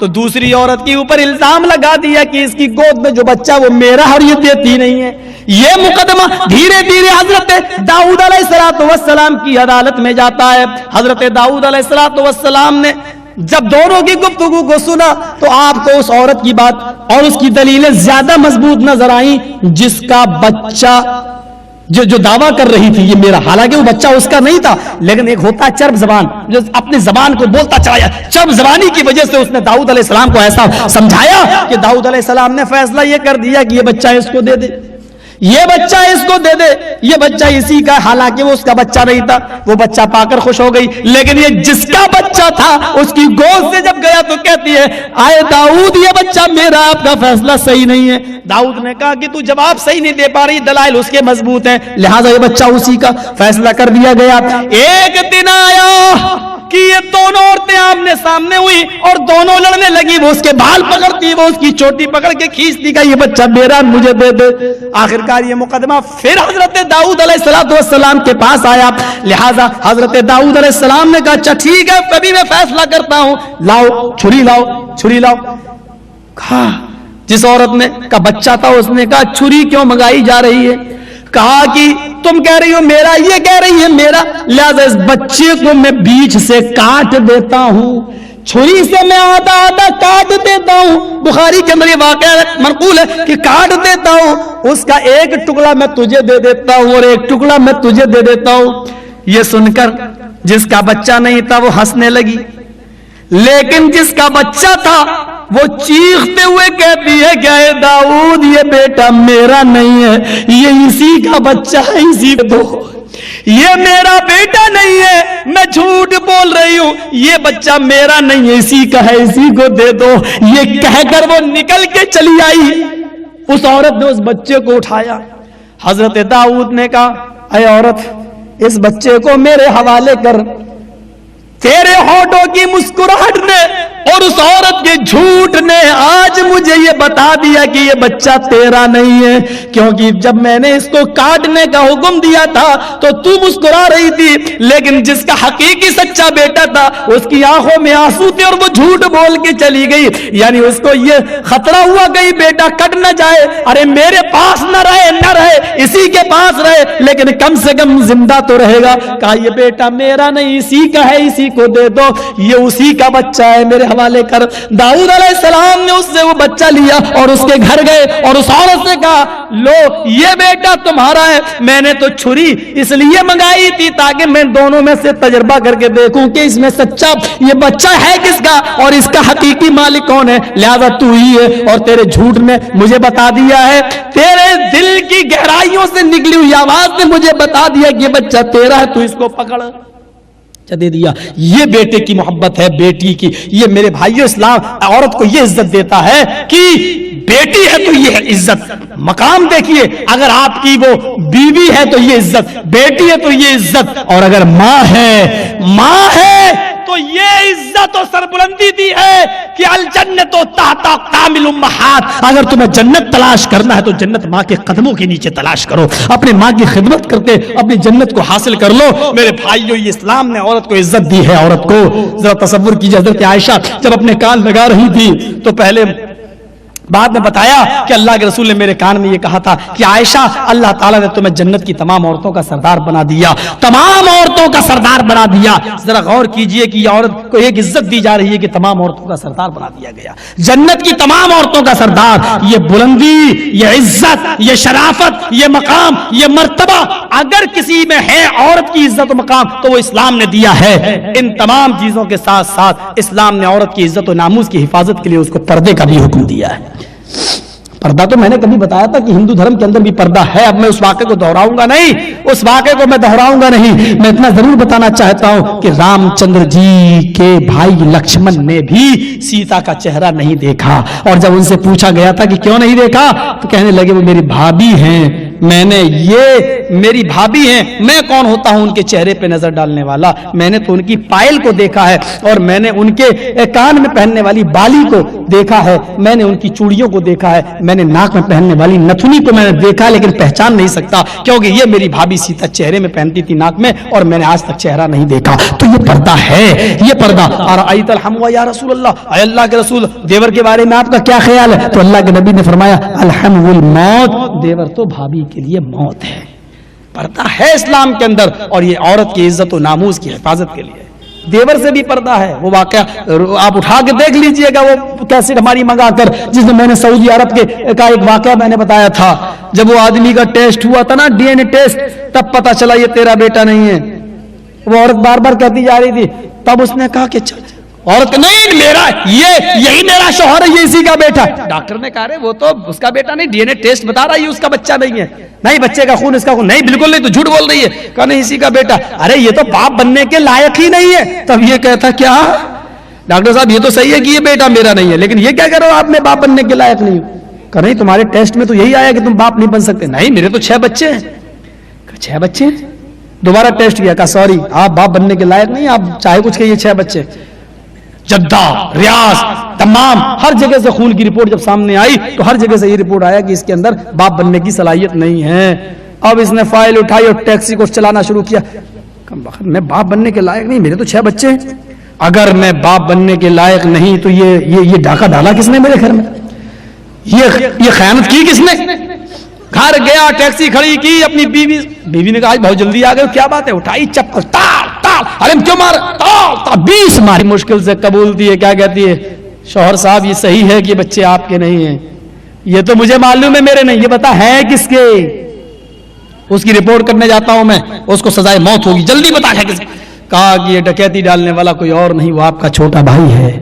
تو دوسری عورت کے اوپر الزام لگا دیا کہ اس کی گود میں جو بچہ وہ میرا اور یہ دیتی نہیں ہے. یہ مقدمہ دھیرے دھیرے حضرت داؤد علیہ السلام کی عدالت میں جاتا ہے. حضرت داؤد علیہ السلام نے جب دونوں کی گفتگو کو سنا تو آپ کو اس عورت کی بات اور اس کی دلیلیں زیادہ مضبوط نظر آئیں جس کا بچہ جو دعویٰ کر رہی تھی یہ میرا، حالانکہ وہ بچہ اس کا نہیں تھا، لیکن ایک ہوتا ہے چرب زبان جو اپنی زبان کو بولتا چلا. چرب زبانی کی وجہ سے اس نے داؤد علیہ السلام کو ایسا سمجھایا کہ داؤد علیہ السلام نے فیصلہ یہ کر دیا کہ یہ بچہ اس کو دے دے، یہ بچہ اس کو دے دے، یہ بچہ اسی کا، حالانکہ وہ اس کا بچہ نہیں تھا. وہ بچہ پا کر خوش ہو گئی، لیکن یہ جس کا بچہ تھا اس کی گود سے جب گیا تو کہتی ہے آئے داؤد یہ بچہ میرا، آپ کا فیصلہ صحیح نہیں ہے. داؤد نے کہا کہ تو جواب صحیح نہیں دے پا رہی، دلائل اس کے مضبوط ہیں، لہٰذا یہ بچہ اسی کا. فیصلہ کر دیا گیا. ایک دن آیا کہ یہ دونوں عورتیں آمنے سامنے ہوئی اور دونوں لڑنے لگی. وہ اس کے بال پکڑتی، وہ اس کی چوٹی پکڑ کے کھینچتی کہ یہ بچہ میرا، مجھے دے دے. آخرکار یہ مقدمہ پھر حضرت داؤد علیہ السلام کے پاس آیا. لہذا حضرت داؤد علیہ السلام نے کہا اچھا ٹھیک ہے کبھی میں فیصلہ کرتا ہوں، لاؤ چھری، لاؤ چھری لاؤ. کہا جس عورت نے کا بچہ تھا اس نے کہا چھری کیوں منگائی جا رہی ہے؟ کہا کہ تم کہہ رہی ہو میرا، یہ کہہ رہی ہے میرا، لہذا اس بچے کو میں بیچ سے کاٹ دیتا ہوں، چھری سے میں آدھا آدھا کاٹ دیتا ہوں. بخاری کے اندر یہ واقعہ منقول ہے کہ کاٹ دیتا ہوں، اس کا ایک ٹکڑا میں تجھے دے دیتا ہوں اور ایک ٹکڑا میں تجھے دے دیتا ہوں. یہ سن کر جس کا بچہ نہیں تھا وہ ہنسنے لگی، لیکن جس کا بچہ تھا وہ چیختے ہوئے کہتی ہے کہ اے داؤد یہ بیٹا میرا نہیں ہے، یہ اسی کا بچہ ہے، اسی کو دو، یہ میرا بیٹا نہیں ہے، میں جھوٹ بول رہی ہوں، یہ بچہ میرا نہیں ہے، اسی کا ہے، اسی کو دے دو. یہ کہہ کر وہ نکل کے چلی آئی. اس عورت نے اس بچے کو اٹھایا. حضرت داؤد نے کہا اے عورت اس بچے کو میرے حوالے کر. تیرے ہونٹوں کی مسکراہٹ نے اور اس عورت کے جھوٹ نے آج مجھے یہ بتا دیا کہ یہ بچہ تیرا نہیں ہے، کیونکہ جب میں نے اس کو کاٹنے کا حکم دیا تھا تو تو مسکرا رہی تھی، لیکن جس کا حقیقی سچا بیٹا تھا اس کی آنکھوں میں آنسو تھے اور وہ جھوٹ بول کے چلی گئی. یعنی اس کو یہ خطرہ ہوا کہ بیٹا کٹ نہ جائے، ارے میرے پاس نہ رہے اسی کے پاس رہے، لیکن کم سے کم زندہ تو رہے گا. کہا یہ بیٹا میرا نہیں، اسی کا ہے، اسی کو دے دو، یہ اسی کا بچہ ہے، میرے حوالے کر. داؤد علیہ السلام نے اس سے وہ بچہ لیا اور اس کے گھر گئے اور اس عورت سے کہا لو یہ بیٹا تمہارا ہے، میں نے تو چھری اس لیے منگائی تھی تاکہ میں دونوں میں سے تجربہ کر کے دیکھوں کہ اس میں سچا یہ بچہ ہے کس کا اور اس کا حقیقی مالک کون ہے. لہذا تو ہی ہے، اور تیرے جھوٹ نے مجھے بتا دیا ہے، تیرے دل کی گہرائیوں سے نکلی ہوئی آواز نے مجھے بتا دیا کہ یہ بچہ تیرا ہے، تو اس کو پکڑ. دے دیا. یہ بیٹے کی محبت ہے، بیٹی کی. یہ میرے بھائیو اسلام عورت کو یہ عزت دیتا ہے کہ بیٹی ہے تو یہ عزت، مقام دیکھیے، اگر آپ کی وہ بیوی ہے تو یہ عزت، بیٹی ہے تو یہ عزت، اور اگر ماں ہے تو یہ عزت و سربلندی دی ہے کہ الجنت تحت اقدام الامہات. اگر تمہیں جنت تلاش کرنا ہے تو جنت ماں کے قدموں کے نیچے تلاش کرو، اپنے ماں کی خدمت کرتے اپنی جنت کو حاصل کر لو. میرے بھائیو یہ اسلام نے عورت کو عزت دی ہے. عورت کو ذرا تصور کیجئے، حضرت عائشہ جب اپنے کان لگا رہی تھی تو پہلے بعد میں بتایا کہ اللہ کے رسول نے میرے کان میں یہ کہا تھا کہ عائشہ اللہ تعالیٰ نے تمہیں جنت کی تمام عورتوں کا سردار بنا دیا، تمام عورتوں کا سردار بنا دیا. ذرا غور کیجئے کہ یہ عورت کو ایک عزت دی جا رہی ہے کہ تمام عورتوں کا سردار بنا دیا گیا، جنت کی تمام عورتوں کا سردار. یہ بلندی، یہ عزت، یہ شرافت، یہ مقام، یہ مرتبہ اگر کسی میں ہے عورت کی عزت و مقام تو وہ اسلام نے دیا ہے. ان تمام چیزوں کے ساتھ ساتھ اسلام نے عورت کی عزت و ناموس کی حفاظت کے لیے اس کو پردے کا بھی حکم دیا ہے. پردہ تو میں نے کبھی بتایا تھا کہ ہندو دھرم کے اندر بھی پردہ ہے. اب میں اس واقعے کو دہراؤں گا نہیں، اس واقعے کو میں دہراؤں گا نہیں. میں اتنا ضرور بتانا چاہتا ہوں کہ رام چندر جی کے بھائی لکشمن نے بھی سیتا کا چہرہ نہیں دیکھا، اور جب ان سے پوچھا گیا تھا کہ کیوں نہیں دیکھا تو کہنے لگے وہ میری بھابھی ہیں، میں نے یہ میری بھابھی ہیں، میں کون ہوتا ہوں ان کے چہرے پہ نظر ڈالنے والا؟ میں نے تو ان کی پائل کو دیکھا ہے، اور میں نے ان کے کان میں پہننے والی بالی کو دیکھا ہے، میں نے ان کی چوڑیوں کو دیکھا ہے، میں نے ناک میں پہننے والی نتھنی کو میں نے دیکھا، لیکن پہچان نہیں سکتا کیونکہ یہ میری بھابھی سیتا چہرے میں پہنتی تھی ناک میں، اور میں نے آج تک چہرہ نہیں دیکھا۔ تو یہ پردہ ہے، یہ پردہ۔ اور آیت الحم یا رسول اللہ، اے اللہ کے رسول، دیور کے بارے میں آپ کا کیا خیال ہے؟ تو اللہ کے نبی نے فرمایا الحم الموت، دیور تو بھابھی کے لیے موت ہے۔ پردہ ہے اسلام کے اندر، اور یہ عورت کی عزت و ناموس کی حفاظت کے لیے۔ دیور سے بھی پردہ ہے، وہ واقعہ آپ اٹھا کے دیکھ لیجئے گا، وہ کیسے ہماری منگا کر، جس میں نے سعودی عرب کے کا ایک واقعہ میں نے بتایا تھا، جب وہ آدمی کا ٹیسٹ ہوا تھا نا، ڈی این اے ٹیسٹ، تب پتا چلا یہ تیرا بیٹا نہیں ہے۔ وہ عورت بار بار کہتی جا رہی تھی، تب اس نے کہا کہ عورت کہ نہیں، میرا یہی میرا شوہر ہے، یہ اسی کا بیٹا۔ ڈاکٹر نے کہا وہ تو اس کا بیٹا نہیں، ڈی این اے ٹیسٹ بتا رہا ہے یہ اس کا بچہ نہیں ہے، نہیں بچے کا خون اس کا خون نہیں، بالکل نہیں، تو جھوٹ بول رہی ہے۔ کہا نہیں، اسی کا بیٹا۔ ارے یہ تو باپ بننے کے لائق ہی نہیں ہے۔ تب یہ کہتا کیا ڈاکٹر صاحب، یہ تو صحیح ہے کہ یہ بیٹا میرا نہیں ہے، لیکن یہ کیا کرو آپ میں باپ بننے کے لائق نہیں ہو؟ کہ نہیں، تمہارے ٹیسٹ میں تو یہی آیا کہ تم باپ نہیں بن سکتے۔ نہیں، میرے تو 6 بچے ہیں۔ 6 بچے ہیں؟ دوبارہ ٹیسٹ کیا، کہا سوری، آپ باپ بننے کے لائق نہیں، آپ چاہے کچھ کہیے، 6 بچے۔ جدہ، ریاض، تمام ہر جگہ سے خون کی رپورٹ جب سامنے آئی تو ہر جگہ سے یہ رپورٹ آیا کہ اس کے اندر باپ بننے کی صلاحیت نہیں ہے۔ اب اس نے فائل اٹھائی اور ٹیکسی کو چلانا شروع کیا۔ میں باپ بننے کے لائق نہیں، میرے تو 6 بچے ہیں۔ اگر میں باپ بننے کے لائق نہیں تو یہ ڈاکہ ڈالا کس نے میرے گھر میں؟ یہ خیانت کی کس نے؟ گھر گیا، ٹیکسی کھڑی کی، اپنی بیوی نے کہا آج بہت جلدی آ گئے، کیا بات ہے؟ اٹھائی چپل، تال تال، ارے کیوں مار، تال تال، 20 ماری، مشکل سے قبولتی ہے۔ کیا کہتی ہے؟ شوہر صاحب یہ صحیح ہے کہ بچے آپ کے نہیں ہیں؟ یہ تو مجھے معلوم ہے میرے نہیں، یہ بتا ہے کس کے؟ اس کی رپورٹ کرنے جاتا ہوں میں، اس کو سزائے موت ہوگی، جلدی بتا ہے کس؟ کہا کہ یہ ڈکیتی ڈالنے والا کوئی اور نہیں، وہ آپ کا چھوٹا بھائی ہے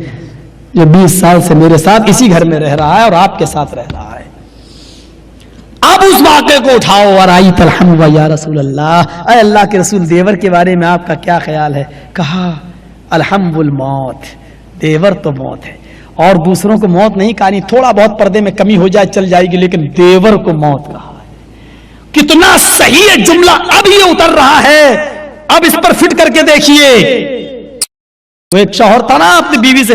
جو 20 سال سے میرے ساتھ اسی گھر میں رہ رہا ہے اور آپ کے ساتھ رہ رہا ہے۔ اب اس واقعے کو اٹھاؤ، اور آئی الحمد یا رسول اللہ، اے اللہ کے رسول، دیور کے بارے میں آپ کا کیا خیال ہے؟ کہا الحمد الموت، دیور تو موت ہے، اور دوسروں کو موت نہیں کہانی، تھوڑا بہت پردے میں کمی ہو جائے چل جائے گی، لیکن دیور کو موت کہا ہے۔ کتنا صحیح ہے جملہ، اب یہ اتر رہا ہے، اب اس پر فٹ کر کے دیکھیے۔ وہ ایک شوہر تھا نا اپنی بیوی سے،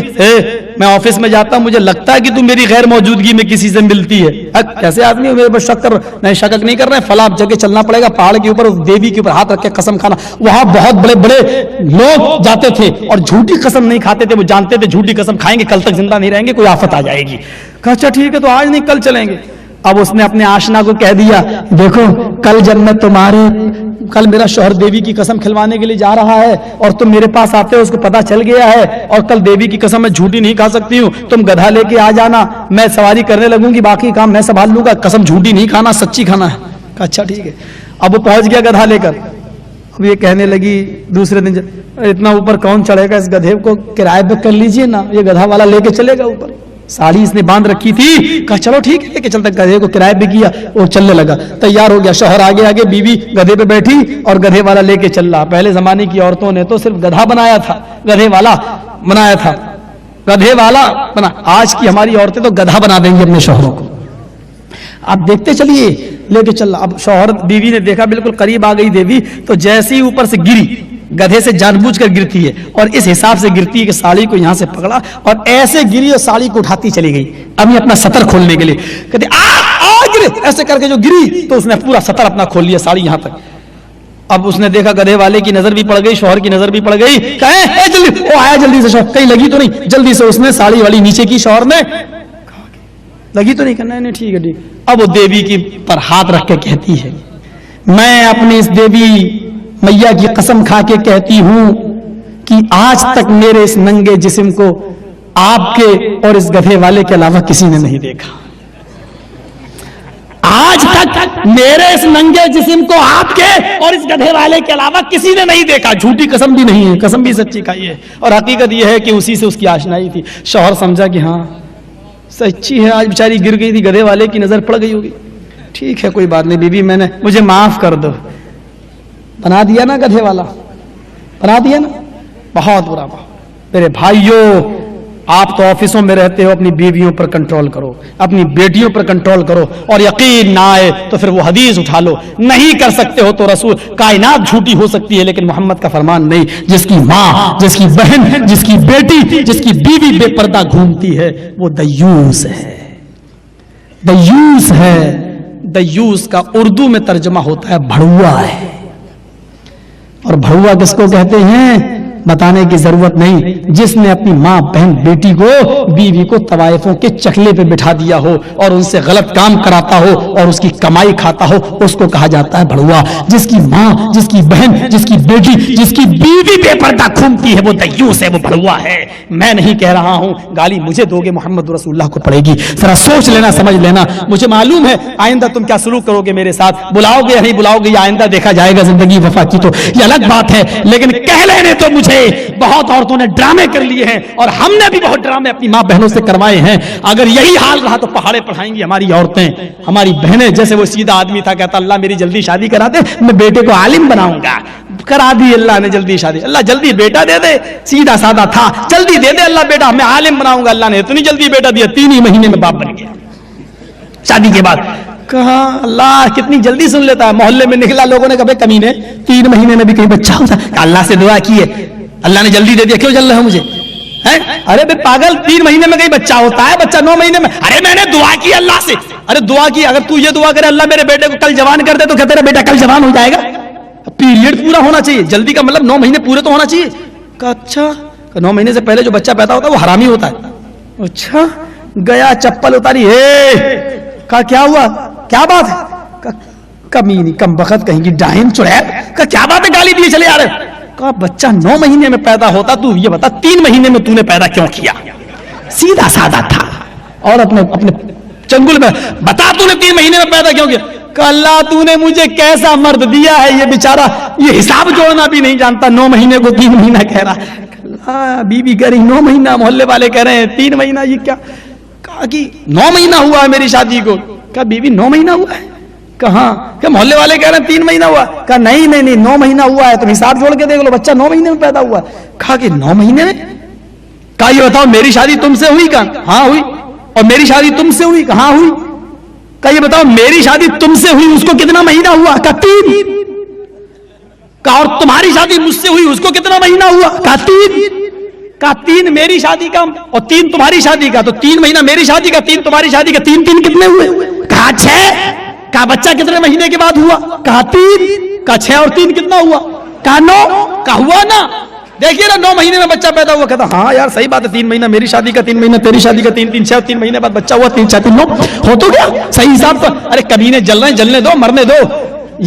میں آفس میں جاتا ہوں، مجھے لگتا ہے کہ تم میری غیر موجودگی میں کسی سے ملتی ہے۔ کیسے آدمی ہو میرے پر شک کر؟ نہیں، شک نہیں کر رہے، فلاں جگہ چلنا پڑے گا، پہاڑ کے اوپر دیوی کے اوپر ہاتھ رکھ کے قسم کھانا۔ وہاں بہت بڑے بڑے لوگ جاتے تھے اور جھوٹی قسم نہیں کھاتے تھے، وہ جانتے تھے جھوٹی قسم کھائیں گے کل تک زندہ نہیں رہیں گے، کوئی آفت آ جائے گی۔ کہا اچھا ٹھیک ہے، تو آج نہیں کل چلیں گے۔ اب اس نے اپنے آشنا کو کہہ دیا، دیکھو کل جب میں کل میرا شوہر دیوی کی قسم کھلوانے کے لیے جا رہا ہے اور تم میرے پاس آتے ہو، اس کو پتا چل گیا ہے، اور کل دیوی کی قسم میں جھوٹی نہیں کھا سکتی ہوں، تم گدھا لے کے آ جانا، میں سواری کرنے لگوں گی، باقی کام میں سنبھال لوں گا، قسم جھوٹی نہیں کھانا، سچی کھانا ہے۔ کہا اچھا ٹھیک ہے۔ اب وہ پہنچ گیا گدھا لے کر، اب یہ کہنے لگی دوسرے دن، اتنا اوپر کون چڑھے گا، اس گدھے کو کرائے پہ کر لیجئے نا، یہ گدھا والا لے کے چلے گا اوپر۔ ساڑی اس نے باندھ رکھی تھی، کہا چلو ٹھیک ہے، کہ چلتا، گدھے کو کرائے پہ کیا اور چلنے لگا، تیار ہو گیا، شوہر آگے آگے، بیوی گدھے پہ بیٹھی اور گدھے والا لے کے چل رہا۔ پہلے زمانے کی عورتوں نے تو صرف گدھا بنایا تھا، گدھے والا بنایا تھا، گدھے والا بنا۔ آج کی ہماری عورتیں تو گدھا بنا دیں گی اپنے شوہروں کو۔ آپ دیکھتے چلیے، لے کے چل رہا۔ اب شوہر بیوی نے دیکھا بالکل قریب آ گئی دیوی، تو جیسے ہی اوپر سے گری، گدھے سے جان بوجھ کر گرتی ہے اور اس حساب سے گرتی ہے کہ ساڑی کو یہاں سے پکڑا اور ایسے گری اور ساڑی کو اٹھاتی چلی گئی، ابھی اپنا سطر کھولنے کے لیے، کہتے گرے، ایسے کر کے جو گری تو اس نے پورا سطر اپنا کھول لیا، ساڑی یہاں تک۔ اب اس نے دیکھا گدھے والے کی نظر بھی پڑ گئی، شوہر کی نظر بھی پڑ گئی، کہے جلدی، وہ آیا جلدی سے، شوہر کہیں لگی تو نہیں، جلدی سے اس نے ساڑی والی نیچے کی، شوہر نے لگی تو نہیں، کرنا نہیں، ٹھیک ہے ٹھیک۔ اب وہ دیوی کی پر ہاتھ رکھ کے کہتی ہے، میں اپنی اس دیوی میاں کی قسم کھا کے کہتی ہوں کہ آج تک میرے اس ننگے جسم کو آپ کے اور اس گدھے والے کے علاوہ کسی نے نہیں دیکھا۔ آج تک میرے اس ننگے جسم کو آپ کے اور اس گدھے والے کے علاوہ کسی نے نہیں دیکھا۔ جھوٹی قسم بھی نہیں ہے، قسم بھی سچی کھائی ہے، اور حقیقت یہ ہے کہ اسی سے اس کی آشنائی تھی۔ شوہر سمجھا کہ ہاں سچی ہے، آج بیچاری گر گئی تھی، گدھے والے کی نظر پڑ گئی ہوگی، ٹھیک ہے کوئی بات نہیں بیوی، مجھے معاف کر دو۔ بنا دیا نا گدھے والا، بنا دیا نا، بہت برا۔ میرے بھائیوں، آپ تو آفسوں میں رہتے ہو، اپنی بیویوں پر کنٹرول کرو، اپنی بیٹیوں پر کنٹرول کرو، اور یقین نہ آئے تو پھر وہ حدیث اٹھا لو، نہیں کر سکتے ہو تو رسول کائنات جھوٹی ہو سکتی ہے لیکن محمد کا فرمان نہیں۔ جس کی ماں، جس کی بہن، جس کی بیٹی، جس کی بیوی بے پردہ گھومتی ہے وہ دیوس ہے، دیوس ہے۔ دیوس کا اردو میں ترجمہ ہوتا ہے بھڑوا ہے، اور بھڑوا کس کو کہتے ہیں بتانے کی ضرورت نہیں، جس نے اپنی ماں، بہن، بیٹی کو، بیوی کو طوائفوں کے چکلے پہ بٹھا دیا ہو اور ان سے غلط کام کراتا ہو اور اس کی کمائی کھاتا ہو، اس کو کہا جاتا ہے بھڑوا۔ جس کی ماں، جس کی بہن، جس کی بیٹی، جس کی بیوی بے پردہ گھومتی ہے وہ دیوس ہے، وہ بھڑوا ہے۔ میں نہیں کہہ رہا ہوں، گالی مجھے دو گے محمد رسول اللہ کو پڑے گی، ذرا سوچ لینا، سمجھ لینا۔ مجھے معلوم ہے آئندہ تم کیا سلوک کرو گے میرے ساتھ، بلاؤ گے یا نہیں بلاؤ گے، یہ آئندہ دیکھا جائے گا، زندگی وفا کی تو یہ الگ بات ہے، لیکن کہہ لینے تو مجھے بہت عورتوں نے ڈرامے کر لیے ہیں اور ہم نے بھی بہت ڈرامے اپنی ماں بہنوں سے کروائے ہیں۔ اگر یہی حال رہا تو پہاڑے پڑھائیں گی ہماری عورتیں، ہماری بہنیں۔ جیسے وہ سیدھا آدمی تھا، کہتا اللہ میری جلدی شادی کرا دے، میں بیٹے کو عالم بناؤں گا، کرا دی اللہ نے جلدی شادی۔ اللہ جلدی بیٹا دے دے، سیدھا سادہ تھا، جلدی دے دے اللہ بیٹا، میں عالم بناؤں گا۔ اللہ نے اتنی جلدی بیٹا دیا، 3 ہی مہینے میں باپ بن گیا شادی کے بعد۔ کہا اللہ کتنی جلدی سن لیتا ہے۔ محلے میں نکلا، لوگوں نے کہا کمینے 3 مہینے میں بھی کہیں بچہ ہوتا ہے؟ اللہ سے دعا کی ہے، اللہ نے جلدی دے دیا، کیوں جل رہے ہو مجھے؟ ارے بے پاگل، 3 مہینے میں کہیں بچہ ہوتا ہے؟ بچہ 9 مہینے میں۔ ارے میں نے دعا کی اللہ سے۔ ارے دعا کی، اگر تو یہ دعا کرے اللہ میرے بیٹے کو کل جوان کر دے تو کیا تیرا بیٹا کل جوان ہو جائے گا؟ پیریڈ پورا ہونا چاہیے، جلدی کا مطلب 9 مہینے پورے تو ہونا چاہیے۔ کہا اچھا، 9 مہینے سے پہلے جو بچہ پیدا ہوتا ہے وہ حرامی ہوتا ہے؟ اچھا، گیا چپل اتاری، کہا کیا ہوا، کیا بات ہے؟ کمینی، کم بخت، کہیں گی ڈاہن، چڑیل، کہا کیا بات ہے گالی دیے چلے آ رہے؟ کہا بچہ 9 مہینے میں پیدا ہوتا، تو یہ بتا 3 مہینے میں تو نے پیدا کیوں کیا؟ سیدھا سادہ تھا، اور اپنے چنگل میں بتا تو نے 3 مہینے میں پیدا کیوں کیا؟ کہ اللہ تو نے مجھے کیسا مرد دیا ہے، یہ بیچارہ یہ حساب جوڑنا بھی نہیں جانتا، 9 مہینے کو 3 مہینہ کہہ رہا ہے۔ بیوی کہہ رہی 9 مہینہ، محلے والے کہہ رہے ہیں 3 مہینہ، یہ کیا؟ کہا کہ 9 مہینہ ہوا ہے میری شادی کو۔ کہا بیوی 9 مہینہ ہوا ہے؟ کہاں؟ کہ محلے والے کہہ رہے ہیں 3 مہینہ ہوا۔ کہا نہیں 9 مہینہ ہوا ہے، تم حساب جوڑ کے دیکھ لو، بچہ 9 مہینے میں پیدا ہوا ہے۔ کہا کہ 9 مہینے میں؟ کہا یہ بتاؤ میری شادی تم سے ہوئی؟ کہا ہاں ہوئی۔ اور میری شادی تم سے ہوئی؟ کہاں ہوئی۔ کہا یہ بتاؤ میری شادی تم سے ہوئی، اس کو کتنا مہینہ ہوا؟ کہا 3۔ کہا اور تمہاری شادی مجھ سے ہوئی، اس کو کتنا مہینہ ہوا؟ کہا 3۔ کہا 3 میری شادی کا اور 3 تمہاری شادی کا، تو 3 مہینہ میری شادی کا، 3 تمہاری شادی کا، 3 کتنے ہوئے؟ کہا 6۔ کہا بچہ کتنے مہینے کے بعد ہوا؟ کہا 3۔ کہا 6 اور 3 کتنا ہوا؟ کہا 9۔ کہا ہوا نا، دیکھیے نا 9 مہینے میں بچہ پیدا ہوا۔ کہتا ہاں یار صحیح بات ہے، 3 مہینہ میری شادی کا، 3 مہینہ تیری شادی کا، 3 6 اور 3 مہینے بعد بچہ ہوا، 3 6 3 9 ہو تو گیا صحیح حساب تو۔ ارے کمینے جل رہے ہیں، جلنے دو، مرنے دو،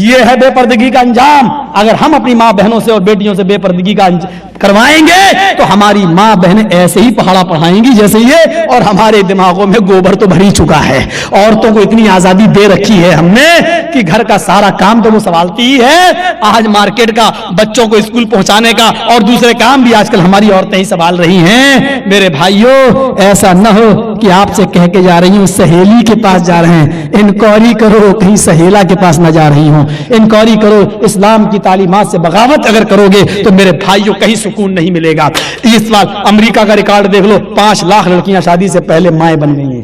یہ ہے بے پردگی کا انجام۔ اگر ہم اپنی ماں بہنوں سے اور بیٹیوں سے بے پردگی کا کروائیں گے تو ہماری ماں بہنیں ایسے ہی پہاڑا پڑھائیں گی جیسے یہ، اور ہمارے دماغوں میں گوبر تو بھری چکا ہے۔ عورتوں کو اتنی آزادی دے رکھی ہے ہم نے کہ گھر کا سارا کام تو وہ سنبھالتی ہی ہے، آج مارکیٹ کا، بچوں کو اسکول پہنچانے کا اور دوسرے کام بھی آج کل ہماری عورتیں ہی سنبھال رہی ہیں۔ میرے بھائیوں ایسا نہ ہو کہ آپ سے کہہ کے جا رہی ہوں سہیلی کے پاس جا رہے ہیں، انکوائری کرو کہیں سہیلا کے پاس نہ جا رہی ہوں، انکوائری کرو، اسلام کی تعلیمات سے بغاوت اگر کرو گے تو میرے بھائیوں کہیں سکون نہیں ملے گا۔ اس بار امریکہ کا ریکارڈ دیکھ لو، 5 لاکھ لڑکیاں شادی سے پہلے مائیں بن گئی ہیں۔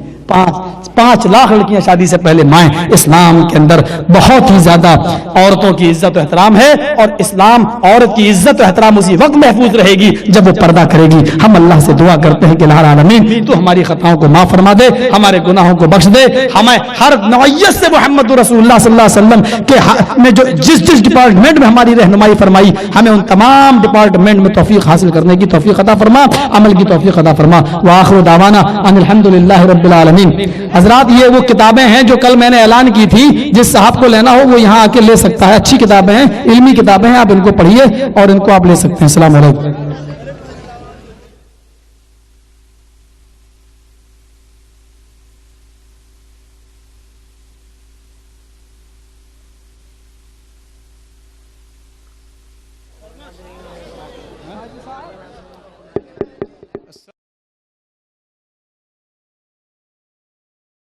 5 لاکھ لڑکیاں شادی سے پہلے مائیں۔ اسلام کے اندر بہت ہی زیادہ عورتوں کی عزت و احترام ہے، اور اسلام عورت کی عزت و احترام اسی وقت محفوظ رہے گی جب وہ پردہ کرے گی۔ ہم اللہ سے دعا کرتے ہیں کہ الہ العالمین تو ہماری خطاؤں کو معاف فرما دے، ہمارے گناہوں کو بخش دے، ہمیں ہر نوعیت سے محمد رسول اللہ صلی اللہ علیہ وسلم کے میں جو جس ڈپارٹمنٹ میں ہماری رہنمائی فرمائی، ہمیں ان تمام ڈپارٹمنٹ میں توفیق حاصل کرنے کی توفیق عطا فرما، عمل کی توفیق عطا فرما۔ وآخر دعوانا ان الحمدللہ رب العالمین۔ حضرات یہ وہ کتابیں ہیں جو کل میں نے اعلان کی تھی، جس صاحب کو لینا ہو وہ یہاں آ کے لے سکتا ہے، اچھی کتابیں ہیں، علمی کتابیں ہیں، آپ ان کو پڑھیے اور ان کو آپ لے سکتے ہیں۔ السلام علیکم۔